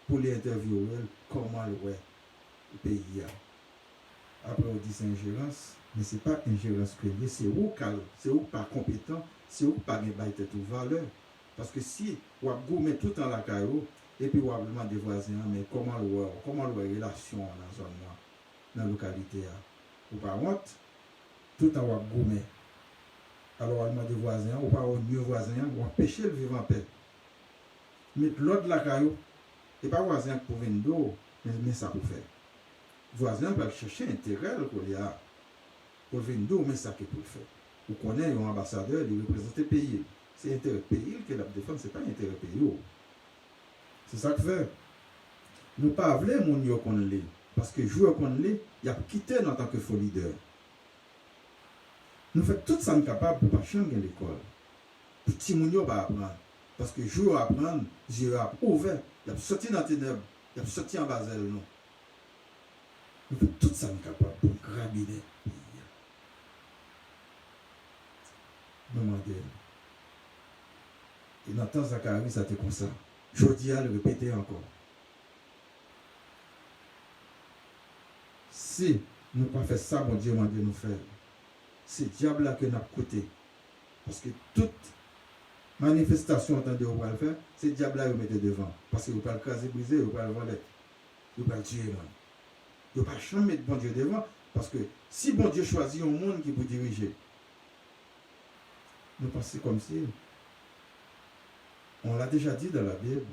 pour les interviewer comment le pays a. Après, on dit c'est ingérence, mais ce n'est pas ingérence que c'est où calme, c'est où pas compétent, c'est où pas de valeur. Parce que si on met tout en la caillou, et puis on demande des voisins, mais comment le relation dans la zone, dans la localité, ou par contre, tout en gourmet. Alors, on demande des voisins, ou pas au mieux voisin, ou empêcher le vivre en paix. Mais l'autre de la caillou, et pas voisin pour venir d'eau, mais ça pour faire. Voisin va chercher intérêt qu'il y a pour venir d'eau, mais ça qu'il peut faire. Vous connaissez un ambassadeur, il représente le pays. C'est l'intérêt pays que la défense, ce n'est pas l'intérêt pays. C'est ça que fait. Nous ne pouvons pas mon yo qu'on l'est. Parce que joueur qu'on l'est, il a quitté en tant que faux leader. Nous faisons tout ça capable pour ne pas changer l'école. Petit moun yo va apprendre. Parce que joueur apprendre, yeux ouvert, il a sorti dans les ténèbres, il a sorti en basel. Nous faisons tout ça capable pour grabiner le pays. Maman d'elle. Et Nathan Zacharie, ça était comme ça. Je dis à le répéter encore. Si nous ne pas fait ça, mon Dieu m'a dit nous faire. C'est diable là que nous avons côté. Parce que toute manifestation entendue au va le faire, c'est diable là que vous mettez devant. Parce que vous ne pouvez pas le craser, briser, vous ne pouvez pas le voler. Vous ne pouvez pas le tuer. Vous ne pouvez pas jamais mettre bon Dieu devant. Parce que si bon Dieu choisit un monde qui vous dirige, nous pensons comme si. On l'a déjà dit dans la Bible.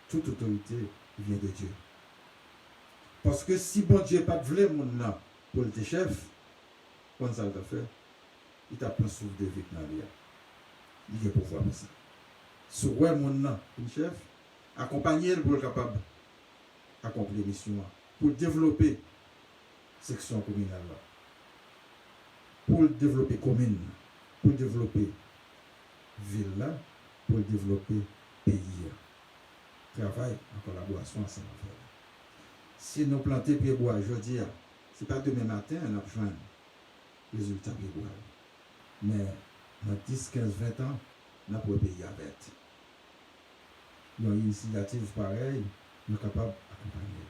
Toute autorité vient de Dieu. Parce que si bon Dieu n'a pas voulu mon là pour le chef, comment ça va faire? Il t'a pris un souffle de vie dans lui. il y a pouvoir pour ça. Sur ouais mon nom, une chef, accompagner pour être capable d'accomplir mission pour développer section communale là. Pour développer commune, pour développer ville là, pour développer pays. Travail en collaboration ensemble. Si nous plantons pied bois aujourd'hui, ce n'est pas demain matin on a besoin de résultats pied bois. Mais dans 10, 15, 20 ans, on a pour pays avec. Dans une initiative pareille, nous sommes capables d'accompagner.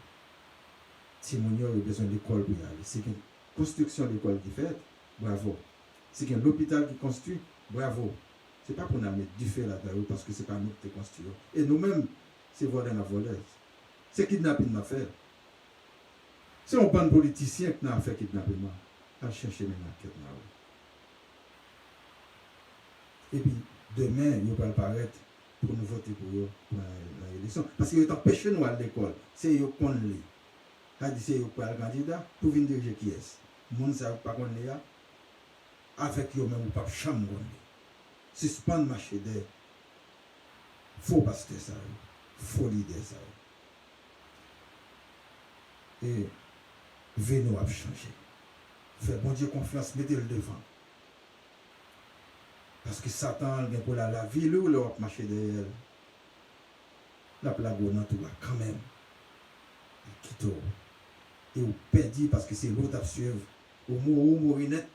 Si mon a besoin d'école pour y aller, c'est une construction d'école qui est faite, bravo. C'est un hôpital qui construit, bravo. Ce n'est pas pour nous mettre du feu là-dedans parce que ce n'est pas nous qui construisons. Et nous-mêmes, c'est voler la voleuse. C'est kidnapping à faire. C'est un bon politicien qui a fait kidnapping. À chercher les enquêtes. Et puis, demain, il va apparaître pour nous voter pour eux dans l'élection. Parce qu'ils ont empêché nous à l'école. C'est eux qu'on lit. C'est eux qui sont le candidat pour venir diriger qui est. Les gens ne savent pas qu'on est là. Avec eux même, pas chambre. Suspendre marché d'air. Faut passer ça. Faut l'idée ça. Et venez à changer. Faites bon Dieu confiance, mettez-le devant. Parce que Satan vient pour la ville ou le marché derrière. La plague dans tout là, quand même. Il quitte. Et vous perdez parce que c'est l'autre à suivre. Au mot mourinette.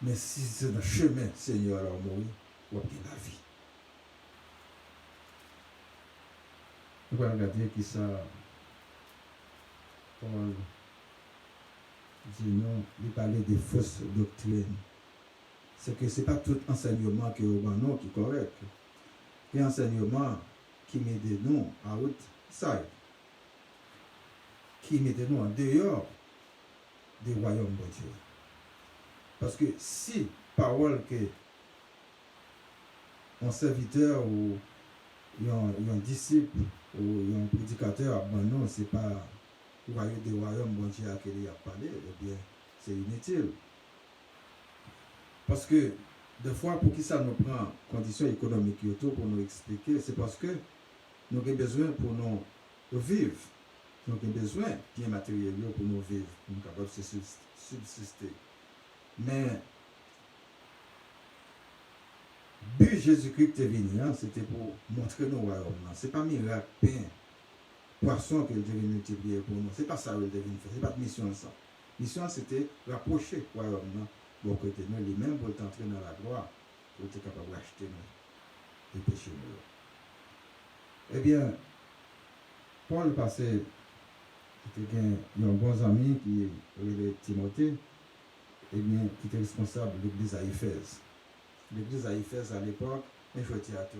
Mais si c'est dans le chemin, Seigneur, alors mourir, vous avez la vie. Nous allons regarder qui ça. Paul dit non, il parlait des fausses doctrines. C'est que ce n'est pas tout enseignement qui est au non qui est correct. Il y a un enseignement qui met des noms à outside, qui met des noms en dehors des royaumes de Dieu. Parce que si parole que un serviteur ou un disciple ou un prédicateur, ben non, ce n'est pas le royaume des royaumes bon Dieu à qui il a parlé, eh bien, c'est inutile. Parce que, des fois, pour qui ça nous prend conditions économiques pour nous expliquer, c'est parce que nous avons besoin pour nous vivre. Nous avons besoin de matériel pour nous vivre, pour nous capables de subsister. Mais, but Jésus-Christ est venu, c'était pour montrer nos royaumes. Ce n'est pas miracle, pain, poisson qu'il devait multiplier pour nous. Ce n'est pas ça qu'il devait faire. Ce n'est pas de mission ça. Mission, c'était rapprocher le royaume. Bon côté nous, lui-même, pour entrer dans la gloire, pour être capable d'acheter les péchés. Eh bien, Paul passait, c'était un bon ami qui est Timothée, eh bien, qui était responsable de l'église à Éphèse. L'église à Éphèse à l'époque, il faut dire à tout.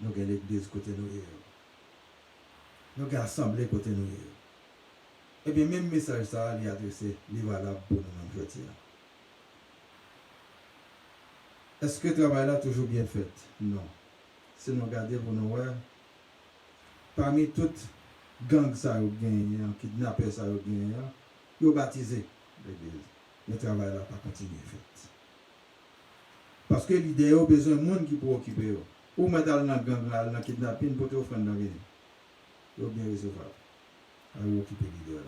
Nous avons l'église côté nous. Nous avons l'assemblée côté nous. Eh bien, même message ça, il est adressé, il est valable pour nous-mêmes, je dire. Est-ce que le travail là est toujours bien fait? Non. Si nous regardons pour nous voir, parmi toutes gangs ça kidnappeurs ça ils ont baptisé l'église. Le travail là pas continuer fait. Parce que l'idée a besoin de monde qui peut occuper. Ou mettre dans la gang là, dans kidnapping pour te offrir dans venir. Ils sont bien recevables. À occuper l'idée là.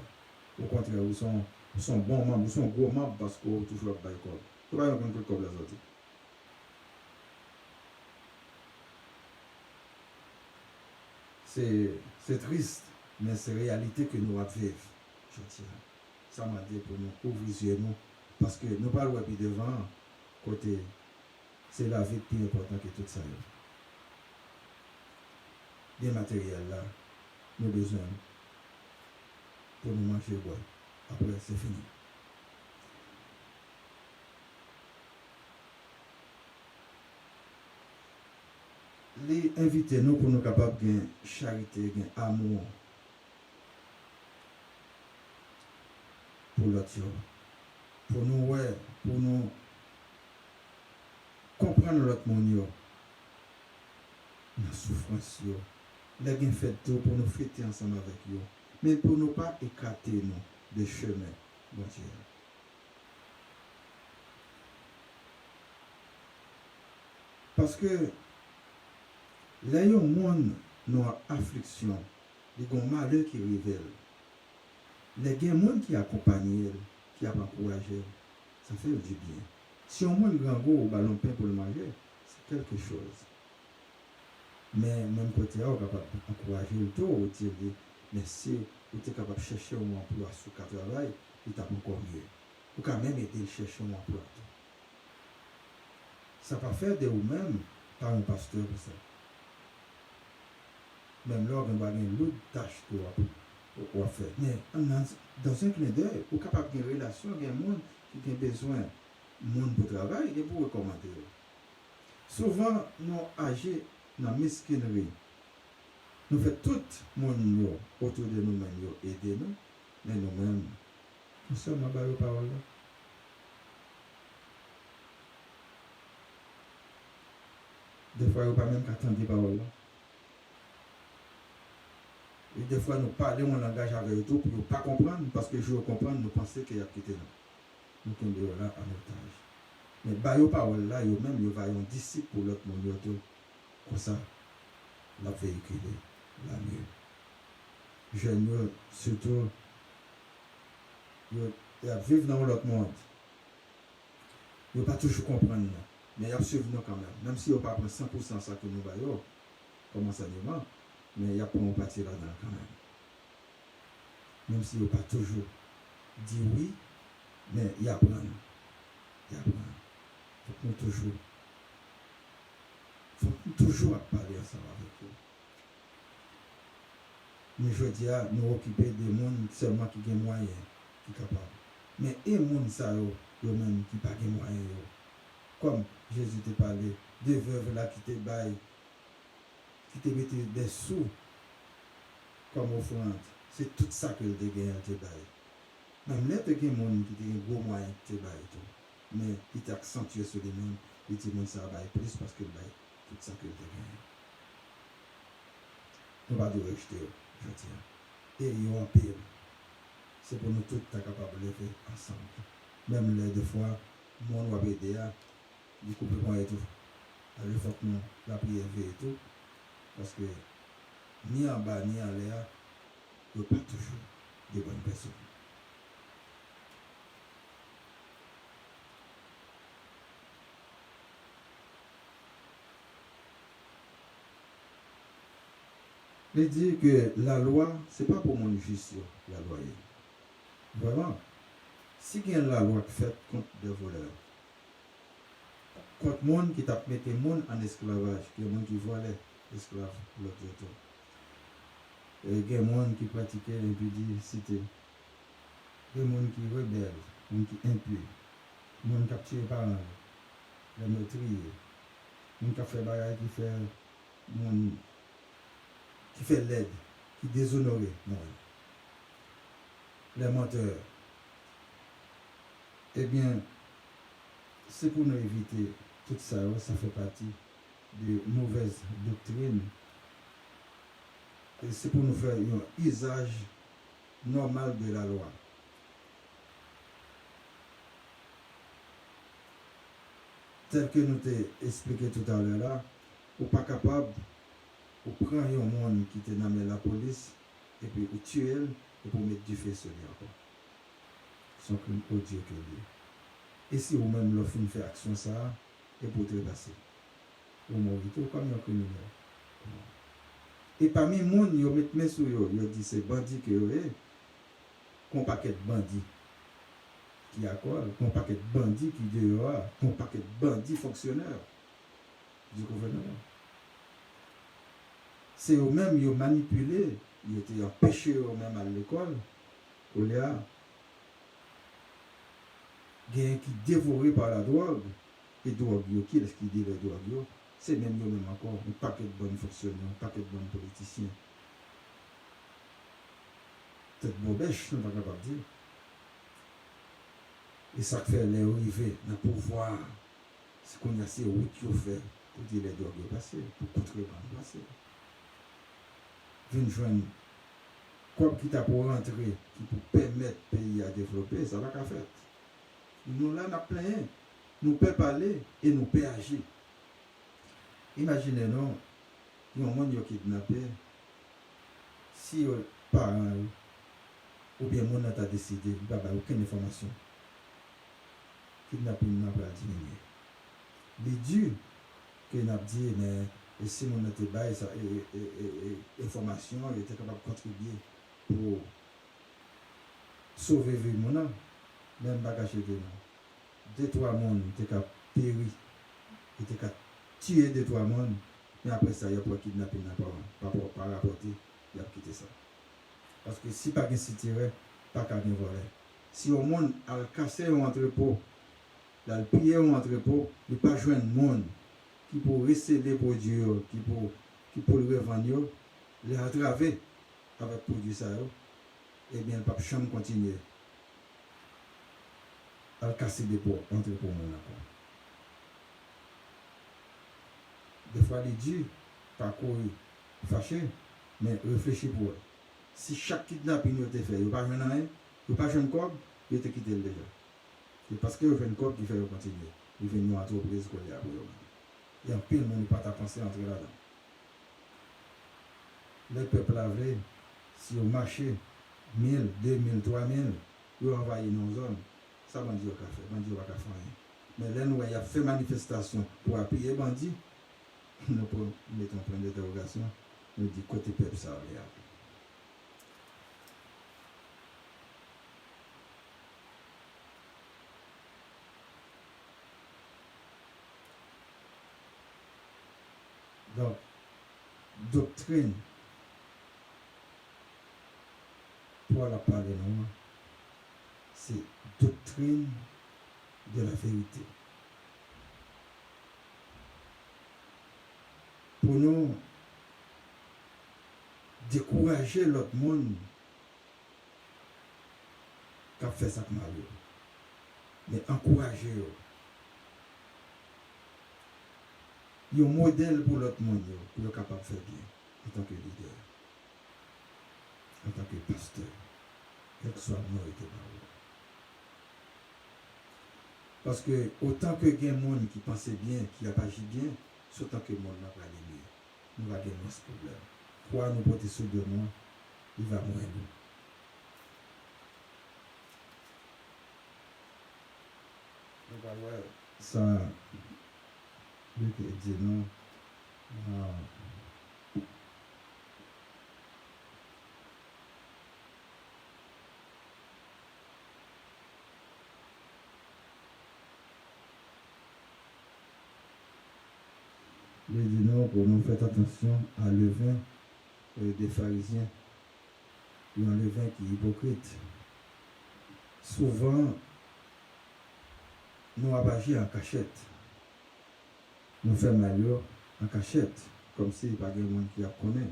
Au contraire, ils sont bons membres, ils sont gros membres parce qu'ils ont toujours pas d'école. Tu vas pas un comme la sortie. C'est triste, mais c'est réalité que nous vivons. Je tiens. Ça m'a dit pour nous ouvrir nous, parce que nous parlons puis devant, côté, c'est la vie plus importante que tout ça. Des matériels là, nous avons besoin pour nous manger boire. Après, c'est fini. Les inviter nous pour nous capables de charité, de amour pour l'autre, pour nous ouais, pour nous comprendre l'autre monde, la souffrance, les gains fait tout pour nous fêter ensemble avec eux, mais pour ne pas écarter nous des chemins, bon Dieu. Parce que là, il y a un monde dans affliction, il y a un malheur qui révèle. Les gens qui accompagnent elle, qui a encouragé, ça fait du bien. Si on mange grand goût au ballon pain pour le manger, c'est quelque chose. Mais même côté, on est capable d'encourager le tour, ou dire, mais si vous êtes capable de chercher un emploi sur le travail, il t'a encore mieux. Vous quand même aider à chercher un emploi. Ça va faire de vous-même par un pasteur pour ça. Même là, on va avoir une autre tâche pour faire. Mais dans un clin d'œil, vous êtes capable d'avoir une relation avec un monde qui a besoin de monde pour travail et pour recommander. Souvent, nous agissons dans la mesquinerie. Nous faisons tout le monde autour de nous-mêmes aider nous, mais nous-mêmes, nous sommes à bas de parole. Des fois, nous ne pouvons pas même attendre des paroles. Et des fois, nous parlons en langage avec eux pour ne pas comprendre, parce que je veux comprendre, nous pensons qu'il y a quitté nous. Nous sommes là en otage. Mais par les paroles là, eux-mêmes, ils vont un disciple pour l'autre monde. Comme ça, la véhiculer, la mieux. Jeunes, surtout, ils vivent dans l'autre monde. Ils ne vont pas toujours comprendre. Mais ils suivent nous quand même. Même si ils ne prennent pas 100% de ça que nous voyons comme enseignement, mais ils prennent partie là-dedans quand même. Même si ils ne pas toujours dit oui, mais ils apprennent. Ils apprennent. Il faut toujours parler ensemble avec eux. Mais je dis à nous occuper des gens seulement qui ont moyens, qui sont capables. Mais les gens qui ont même qui n'ont pas de moyens. Comme Jésus t'a parlé, des veuves là qui te baillent, qui te mettent des sous comme offrande. C'est tout ça que le dégât te baille. Même là, il y a des gens qui ont des gros moyens qui te baillent. Mais il t'accentue sur les gens, il dit que ça va plus parce que tout ça que le dégât. On va devoir rejeter, je tiens. Et ils ont un pire. C'est pour nous tous capables de lever ensemble. Même là, des fois, moi, on va aider à. Du coup, on et tout. Alors, il faut que nous la prière et tout. Parce que ni en bas, ni en l'air, il n'y a pas toujours des bonnes personnes. Il dit que la loi, ce n'est pas pour mon justice, la loi. Vraiment. Si il y a la loi faite contre des voleurs, contre les gens qui t'a mis les gens en esclavage, qui les gens qui volaient esclaves pour l'autre tour. Et il y a des gens qui pratiquaient l'impudicité. Il y a des gens qui rebellent, des gens qui impurs, des gens qui tuent les parents, les meurtriers, des gens qui font des bagages qui fait l'aide, qui déshonorent. Les menteurs. Eh bien, c'est pour nous éviter tout ça, ça fait partie de mauvaises doctrines. Et c'est pour nous faire un usage normal de la loi. Tel que nous t'ai expliqué tout à l'heure là, ou pas capable, ou prendre un monde qui te nommé la police, et puis ou tuer elle, et pour mettre du feu sur lui encore. Son crime odieux que lui. Et si vous-même l'offre une fait action ça, et pour te passer. Vous mourrez tout comme un criminel. Et parmi les gens, ils mettent mes sous eux, ils disent c'est bandit que vous avez, qu'on paquet de bandits qui a quoi, qu'on paquet de bandits qui dehors, qu'on paquet de bandits fonctionnaires du gouvernement. C'est eux-mêmes qui ont manipulé, ils étaient empêchés eux-mêmes à l'école, au Léa. Il y a qui dévoré par la drogue, et drogue, qui est-ce qui dit la drogue? C'est même eux-mêmes encore, un paquet de bons fonctionnaires, un paquet de bons politiciens. Peut-être bobèche, je ne suis pas capable de dire. Et ça fait les arriver dans le pouvoir. C'est qu'on a ces routes qui ont fait pour dire les drogues passées, pour contrebande passer. Une joindre, quoi qui t'a pour rentrer, qui pour permettre au pays à développer, ça va qu'à faire. Nous là, on a plein, nous pouvons parler et nous pouvons agir. Imaginez-nous, il y a un monde qui est kidnappé, si les parents ou bien mon a décidé, il n'y a aucune information. Kidnapping n'a pas diminué. Il est dur que n'a dit, mais si mon était bail ça information, il était capable de contribuer pour sauver vie mon âme, même pas cacher de nous. 2-3 monde étaient capable de périr, étaient capable de tuer 2-3 monde, mais après ça, il y a pas kidnapping n'a pas rapporté, il a quitté ça. Parce que si pas de tirer, pas qu'à voler. Si au monde a cassé un entrepôt, il a pillé un entrepôt, il pas joindre monde qui pour recevoir les produits, qui pour le revendre, les attraver avec les produits ça, et bien le pape chambre continue à casser des pots entrepôts. Des fois, il dit, pas courir fâché, mais réfléchir pour eux. Si chaque kidnapping est fait, il n'y a pas de rien, il n'y a pas de corps, il est quitté déjà. C'est parce que il y a un corps qui fait continuer. Il fait une entreprise qu'on a pour eux. Il y a un pile de monde qui n'a pas pensé entrer là-dedans. Le peuple a vu, si au marché, 1000, 2000, 3000, ils ont envahi nos zones. Ça, bandit n'a pas fait. Bandit n'a pas fait rien. Mais là, nous, il a fait manifestation pour appuyer bandit. Nous mettons un point d'interrogation. Nous disons côté peuple, ça va aller. Donc, doctrine, pour la parler, non, c'est doctrine de la vérité. Pour nous décourager l'autre monde qui a fait ça comme mal, mais encourager eux. Il y a un modèle pour l'autre monde pour être capable de faire bien en tant que leader, en tant que pasteur, quel que soit le nom de parce que autant que il y a des gens qui pensent bien, qui agissent bien, autant que le monde n'a pas les mieux. Nous allons gagner ce problème. Quoi nous porter sur de moi, il va mourir. Donc, ouais, ça. Lui qui dit non. Lui dit non pour nous faire attention à levain des pharisiens. Il y a un levain qui est hypocrite. Souvent, nous avons agi en cachette. Nous faisons mal en cachette, comme si pas de monde qui a connaît.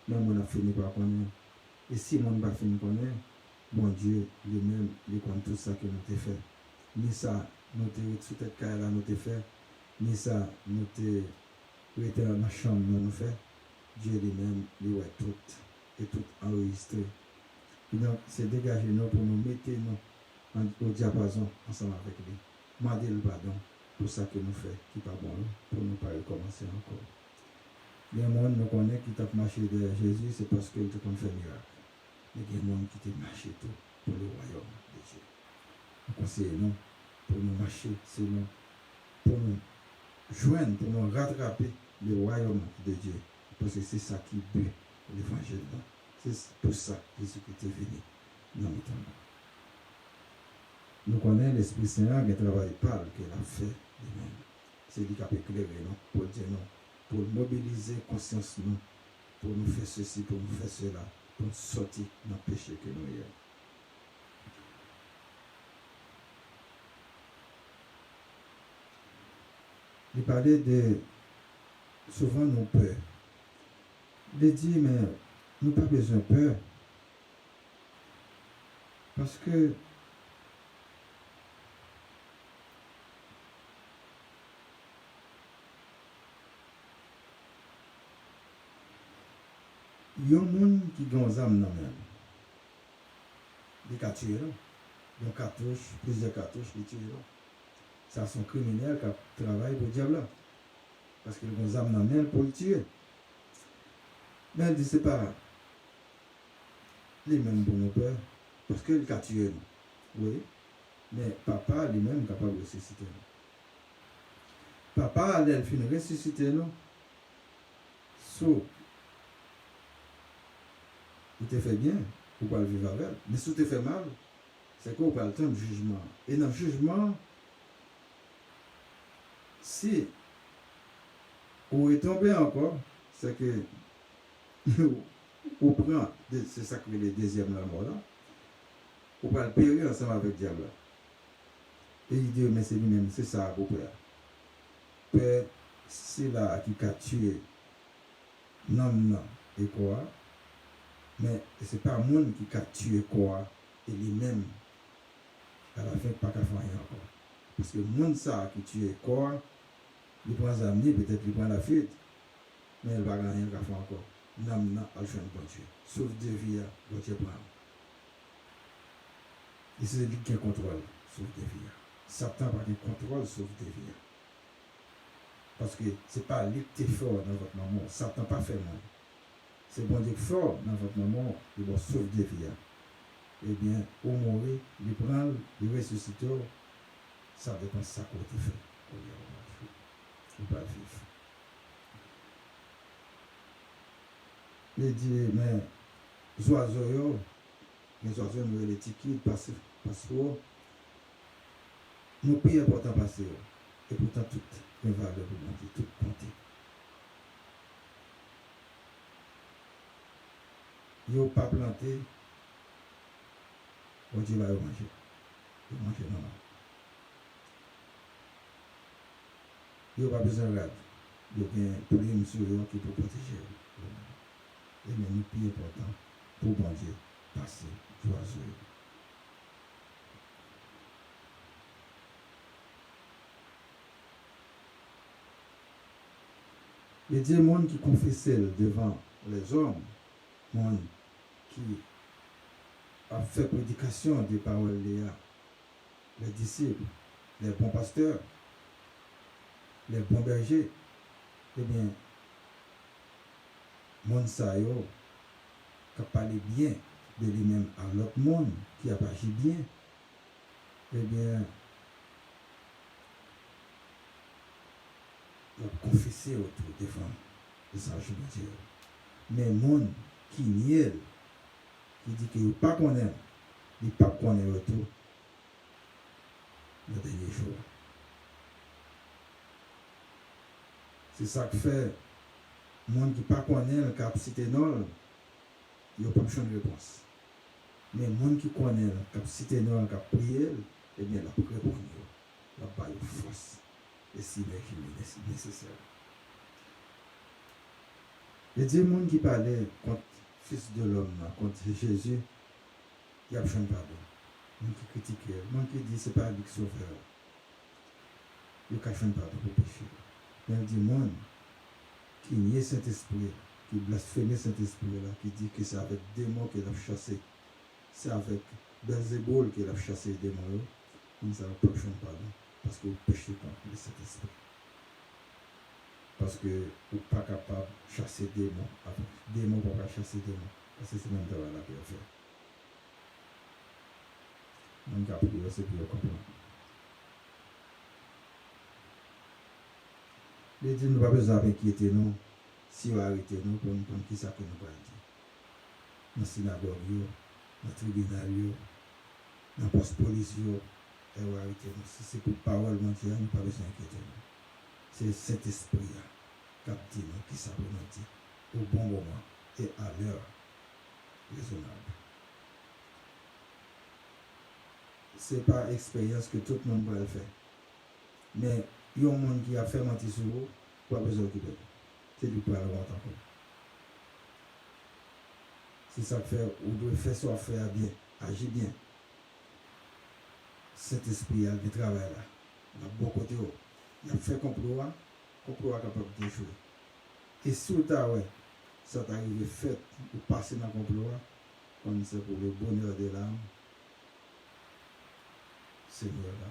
Même on a fini par connaître. Et si on n'a pas fini par connaître, bon Dieu, lui-même, il connaît tout ça que nous avons fait. Ni ça, nous avons tout cette cas là, nous avons fait. Ni ça, nous avons été dans la chambre, nous avons fait. Dieu lui-même, il a tout et tout enregistré. Et donc, c'est dégager nous pour nous mettre nous au diapason ensemble avec lui. Demander le pardon pour ça que nous faisons, qui n'est pas bon, pour ne pas recommencer encore. Les gens nous connaissent qui t'a marché derrière Jésus, c'est parce qu'il t'a fait un miracle. Mais il y a des gens qui t'a marché tout pour le royaume de Dieu. Nous conseillons pour nous marcher, c'est nous, pour nous joindre, pour nous rattraper le royaume de Dieu. Parce que c'est ça qui but l'évangile. C'est pour ça que Jésus-Christ est venu dans notre temps. Nous connaissons l'Esprit Saint, qui travaille pâle qu'il a fait lui-même. C'est lui qui a éclairé nous, pour dire non, pour mobiliser conscience nous, pour nous faire ceci, pour nous faire cela, pour nous sortir dans le péché que nous avons. Il parlait de souvent nos peurs. Il dit, mais nous n'avons pas besoin de peur. Parce que il y a des gens qui ont des âmes dans même. Des cartouches, des cartouches, plusieurs cartouches, qui tuent. Ça sont criminels qui travaillent pour le diable. parce qu'il a des âmes dans elle pour le tuer. Mais elle dit, c'est pas lui-même pour nos peurs, parce qu'il a tué nous. Oui, mais papa lui-même est capable de ressusciter nous. Papa, elle finit de ressusciter nous. So, il te fait bien, pour pas le vivre avec. Mais si tu te fait mal, c'est qu'on parle le temps de jugement. Et dans le jugement, si on est tombé encore, c'est que on prend, c'est ça que le deuxième la mort là, on va le périr ensemble avec le diable. Et il dit, mais c'est lui-même, c'est ça pour père. Père, c'est là qui a tué non, et quoi, mais c'est pas un monde qui a tué quoi, et lui-même, à la fin, pas qu'à faire rien encore. Parce que le monde ça qui tue quoi, il prend les amis, peut-être il prend la fuite, mais il ne va rien qu'à faire encore. Non, elle fait un bon Dieu. Sauf deux vies, bon Dieu prend. Et c'est lui qui contrôle, sauf deux vies. Satan n'a pas de contrôle, sauf deux vies. Parce que ce n'est pas lui qui est fort dans votre maman. Satan n'a pas fait mal. C'est bon Dieu fort dans votre maman, il va sauver deux vies. Eh bien, au mourir, il prend, il ressuscite, ça dépend de ça qu'on a fait. Il va vivre. Il dit, mais les oiseaux, nous les tickets, parce que nous payons pour temps passer. Et pourtant, tout est valeur pour nous, tout compte. Ils n'ont pas planté. On dit, va manger. Ils mangent non. Ils n'ont pas besoin de rade. Il y a bien pour les mesures qui peuvent protéger. Et même le plus important pour bon Dieu, passer l'oiseau. Il y a des gens qui confessaient devant les hommes, monde qui a fait prédication des paroles les disciples, les bons pasteurs, les bons bergers. Eh bien, monde ça yo qui a parlé bien de lui-même à l'autre monde qui a agi bien, eh bien, il a confessé autour des femmes, et ça je veux dire. Mais monde qui nie, qui dit qu'il ne pas connaît, il ne pas connaît autour, le dernier jour. C'est ça que fait les gens qui ne connaissent pas le capacité non, ils n'ont pas besoin de réponse. Mais les gens qui connaissent la capacité non, qui ont prié, eh bien, la répondre, la pas de force. Et si c'est nécessaire. Il y a des gens qui parlaient contre le Fils de l'homme, contre Jésus, il y a besoin de pardon. Les gens qui critiquent, les gens qui disent que ce n'est pas lui qui sauveur. Il y a besoin de pardon pour le péché. Mais il y a des gens qui nient Saint-Esprit, qui blasphèment Saint-Esprit, qui dit que c'est avec des démons qu'il a chassé. C'est avec Belzéboul qu'il a chassé les démons. Nous n'avons pas besoin de pardon. Parce que vous péchez contre le Saint-Esprit. Parce que vous n'êtes pas capable de chasser des démons. Des démons ne peuvent pas chasser des démons. Parce que c'est même de la paix à faire. Donc, après, c'est pour comprendre. Les dit, nous n'avons pas besoin d'inquiéter nous si vous arrêtez nous pour nous prendre qui ça que nous allons dire. Dans la synagogue, dans le tribunal, dans le poste policier. Et vous arrêtez nous. Si c'est pour parole, mon Dieu, nous n'avons pas besoin d'inquiéter nous. C'est cet esprit qui a dit nous, qui savait nous dire au bon moment et à l'heure raisonnable. Ce n'est pas expérience que tout le monde peut faire. Mais il y a un monde qui a fait mentir sur vous, pas besoin de vous. C'est du poil encore. C'est ça que fait, vous devez faire ça, faire bien, agir bien. Cet esprit a du travail là. Il a beaucoup de côté. Il a fait complot capable de jouer. Et si vous avez ça t'arrive fait, vous passez dans le complot, comme c'est pour le bonheur de l'âme, Seigneur là,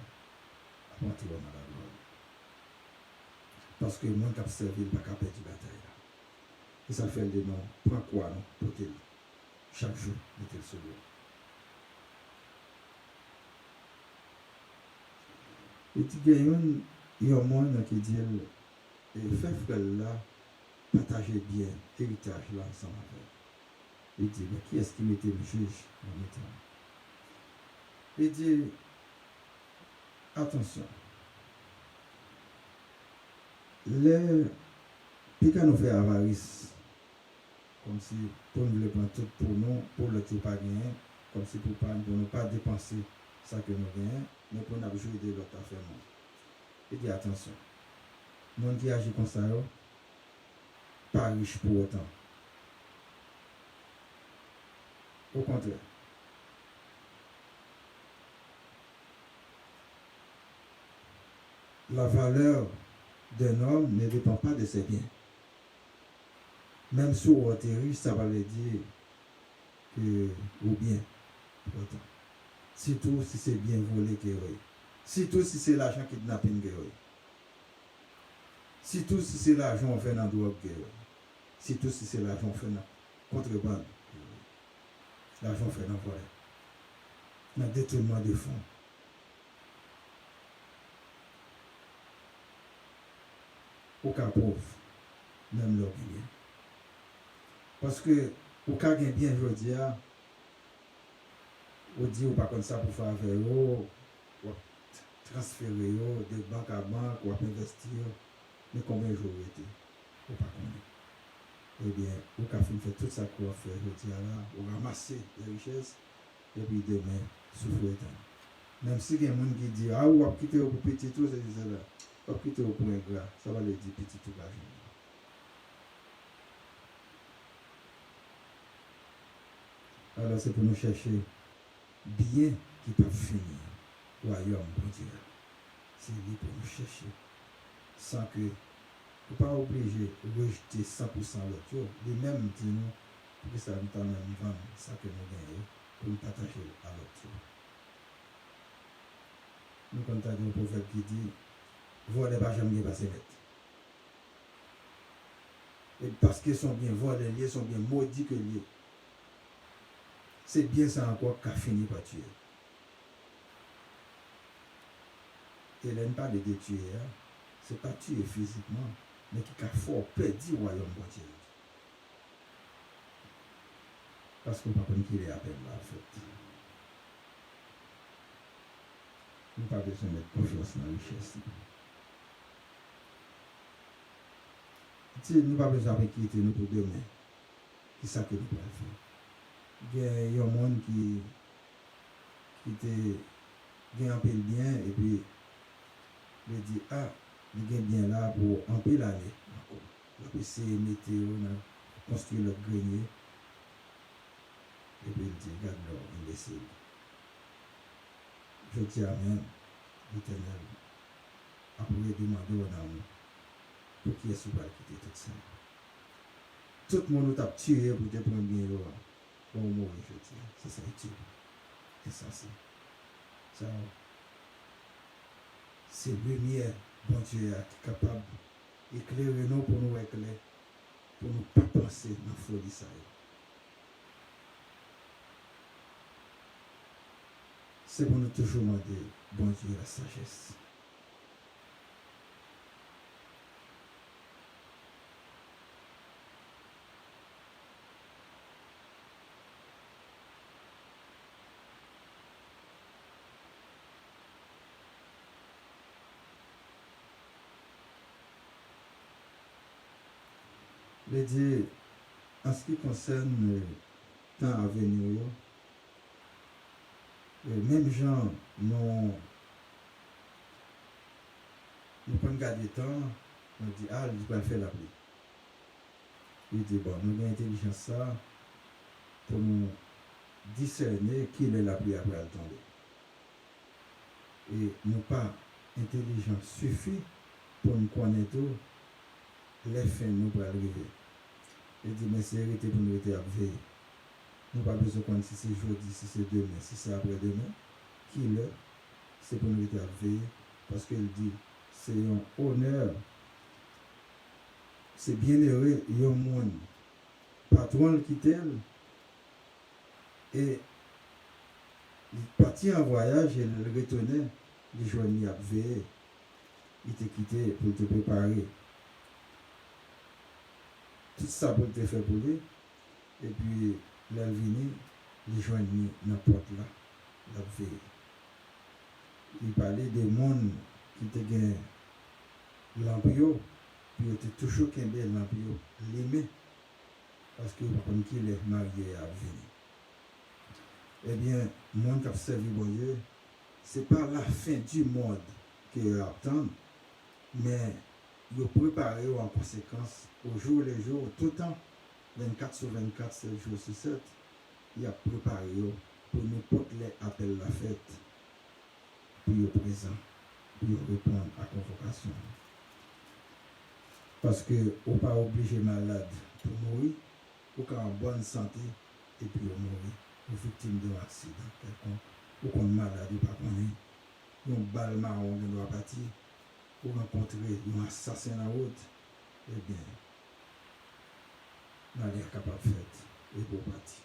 apportez-le dans la gloire. Parce que le monde qui a servi, il n'a pas perdre la bataille. Et ça fait des noms. Prends quoi, non? Pour te chaque jour, mettez le solo. Et il y a un monde qui dit, fait frère là, partager bien l'héritage là ensemble avec. Il dit, mais qui est-ce qui mettait le juge en mettant? Il dit, attention, puis quand nous faisons avarice, comme si pour nous le prendre tout pour nous, pour le tout pas gagner, comme si pour ne pas dépenser ça que nous gagnons, mais pour nous jouer de l'autre affaire. Il dit, attention, le monde qui agit comme ça, pas riche pour autant. Au contraire. La valeur d'un homme ne dépend pas de ses biens. Même si on est riche, ça va le dire que ou bien. Autant. Surtout si c'est bien volé que oui. Surtout si c'est l'argent kidnapping que oui. Surtout si c'est l'argent fait dans drogue que oui. Surtout si c'est l'argent fait dans contrebande. L'argent fait dans volet. Dans détournement de fonds. Aucun pauvre, même l'orgueil. Parce que, au cas gain bien, je dis, on dit, ou pas comme ça pour faire avec eux, ou transférer de banque à banque, ou investir, mais combien de jours était, ou pas combien. Eh bien, au cas fait tout ça qu'on va faire, je dis là, ou ramasser les richesses, et puis demain, souffrir. Même si il y a des gens qui disent, ah, ou quitter au petit tout, c'est là. Ou quitter au point gras, ça va le dire petit tout la journée. Alors c'est pour nous chercher bien qui peut finir. Royaume, bon Dieu. C'est lui pour nous chercher. Sans que, nous pas obligé de rejeter 100% l'autre. Les mêmes dit nous, pour que ça nous tente même vendre ça que nous gagnons, pour nous partager à l'autre. Nous comptons un prophète qui dit, voler pas jamais passer net. Et parce qu'ils sont bien volés, ils sont bien maudits que liés. C'est bien ça encore qu'a fini par tuer. Et elle n'aime pas de tuer, hein? C'est pas tuer physiquement, mais qui a fort perdu le royaume de Dieu. Parce qu'on ne peut pas qu'il est à peine là, en fait. Nous n'avons pas besoin de mettre confiance dans la richesse. Nous n'avons pas besoin de quitter nous pour demain. Qui ça que nous pouvons faire? Il y a un monde qui gagne un peu bien et puis il dit ah, il gagne bien là pour un peu l'année. Il a essayé de météo, construire le grenier. Et puis il dit regarde là, il essaie. Je dis amen, l'Éternel. Après demander au amour pour qui est-ce qui va quitter tout ça. Tout le monde t'a tué pour te prendre bien là. Pour mourir, je dis. C'est ça, utile. Et ça, c'est. C'est lumière, bon Dieu, qui est capable d'éclairer nous pour nous éclairer, pour nous pas penser dans la folie. Ça. C'est pour nous toujours demander, bon Dieu, la sagesse. Je dis, en ce qui concerne le temps à venir, même gens nous prenons garder le temps, on dit, ah, il va faire la pluie. Il dit, bon, nous avons l'intelligence ça pour nous discerner qui est la pluie après le tomber. Et nous pas intelligence suffit pour nous connaître les fins nous pour arriver. Il dit, mais c'est hérité pour nous être veiller. Nous n'avons pas besoin de si c'est jeudi, si c'est demain, si c'est après-demain. Qui l'est, c'est pour nous être veiller. Parce qu'il dit, c'est un honneur c'est bien heureux, il y a un monde. Patron le quitté et il partit en voyage et il retournait, il joignit à veiller. Il t'a quitté pour te préparer. Tout ça pour te faire pour lui. Et puis, là, il vient, il joignit dans la porte là, la veille. Il parlait des mondes qui te gagnent l'empire, puis il était toujours qu'un bel l'empire, l'aimer, parce que comme qu'il est marié à venir. Eh bien, le monde qui a servi bon Dieu, c'est pas la fin du monde qu'il attend, mais il préparé en conséquence au jour le jour, tout le temps, 24 sur 24, 7 jours sur 7, il a préparé pour n'importe les appels la fête, puis au présent, puis répondre à la convocation. Parce que on pas obligé malade pour mourir, ou qu'en bonne santé, et puis on mourir, ou victime d'un accident quelconque, ou qu'on est malade, ou pas qu'on est, une balle marron qui doit partir, ou rencontrer un assassin en route, eh bien, on est capable de faire, et pour partir.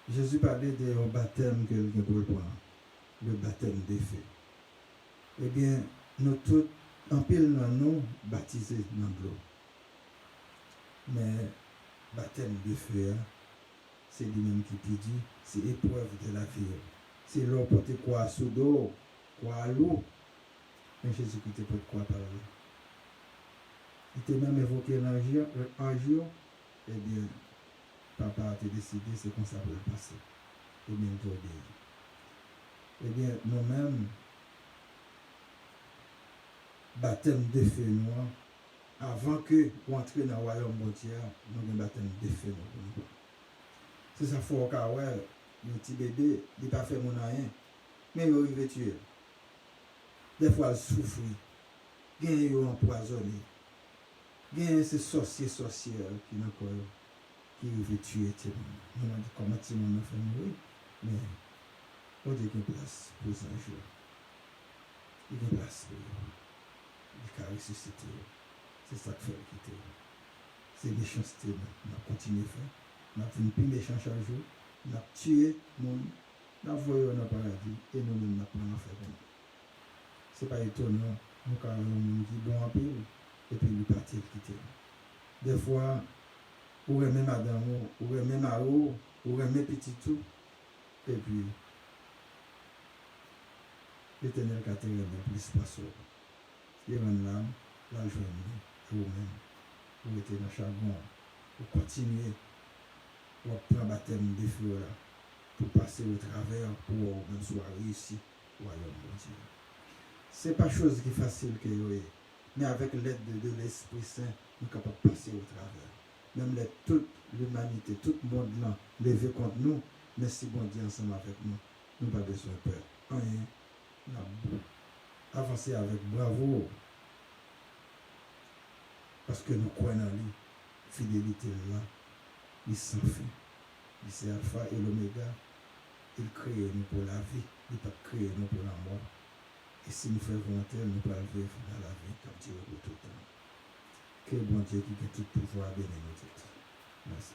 Jésus parlait d'un baptême que le peut prendre, le baptême des faits. Eh bien, nous tous, en pile dans nous, baptisés dans l'eau. Mais, baptême de feu, c'est lui-même qui dit, c'est épreuve de la vie. C'est l'eau pour te croire sous l'eau, croire à l'eau. Mais Jésus-Christ peut te croire par là. Il t'a même évoqué l'ange, eh bien, papa a décidé, c'est comme ça pour le passer. Et bien, tout est. Eh bien, nous-mêmes, baptême de feu noir, avant que vous entrez dans le royaume de Dieu, nous avons un baptême de feu noir. C'est ça, il faut que un petit bébé, il n'a pas fait mon rien, mais il arrive tuer. Des fois, il souffre, il est empoisonné. Il y a ces sorcières qui n'ont pas. Qui veut tuer tout le monde. On a dit comment tout le monde fait mourir, mais on dit qu'il y a une place pour les anges. Il y a une place pour eux. Il a ressuscité. C'est ça qu'il faut quitter. C'est méchanceté. On a continué à faire. On a fait une plus méchant chaque jour. On a tué le monde. On a voyé dans le paradis et nous-mêmes, on a pas fait bon. Ce n'est pas étonnant. Nous avons un monde qui est bon en pile et puis nous partons quitter. Des fois, ou remet madame, ou remet Maro, ou remet petit tout, et puis l'Éternel qui a été remis plus pas sauvé. Il rend l'âme, la journée, vous-même, vous êtes dans chaque monde, vous continuez, vous prendre baptême de feu là, pour passer au travers, pour même soit réussi, au royaume de Dieu. Ce n'est pas chose qui est facile que vous avez, mais avec l'aide de l'Esprit Saint, nous sommes capables de passer au travers. Même toute l'humanité, tout le monde là, levé contre nous, mais si bon Dieu ensemble avec nous, nous n'avons pas besoin de peur. Rien, nous avons avancé avec bravo, parce que nous croyons en lui, fidélité là, il sans fin. Il c'est Alpha et l'Oméga, il crée nous pour la vie, il pas créé nous pour la mort. Et si nous faisons volonté, nous pouvons vivre dans la vie comme Dieu pour tout le temps. Que bon Dieu qui a tout pouvoir bénir nous tous. Merci.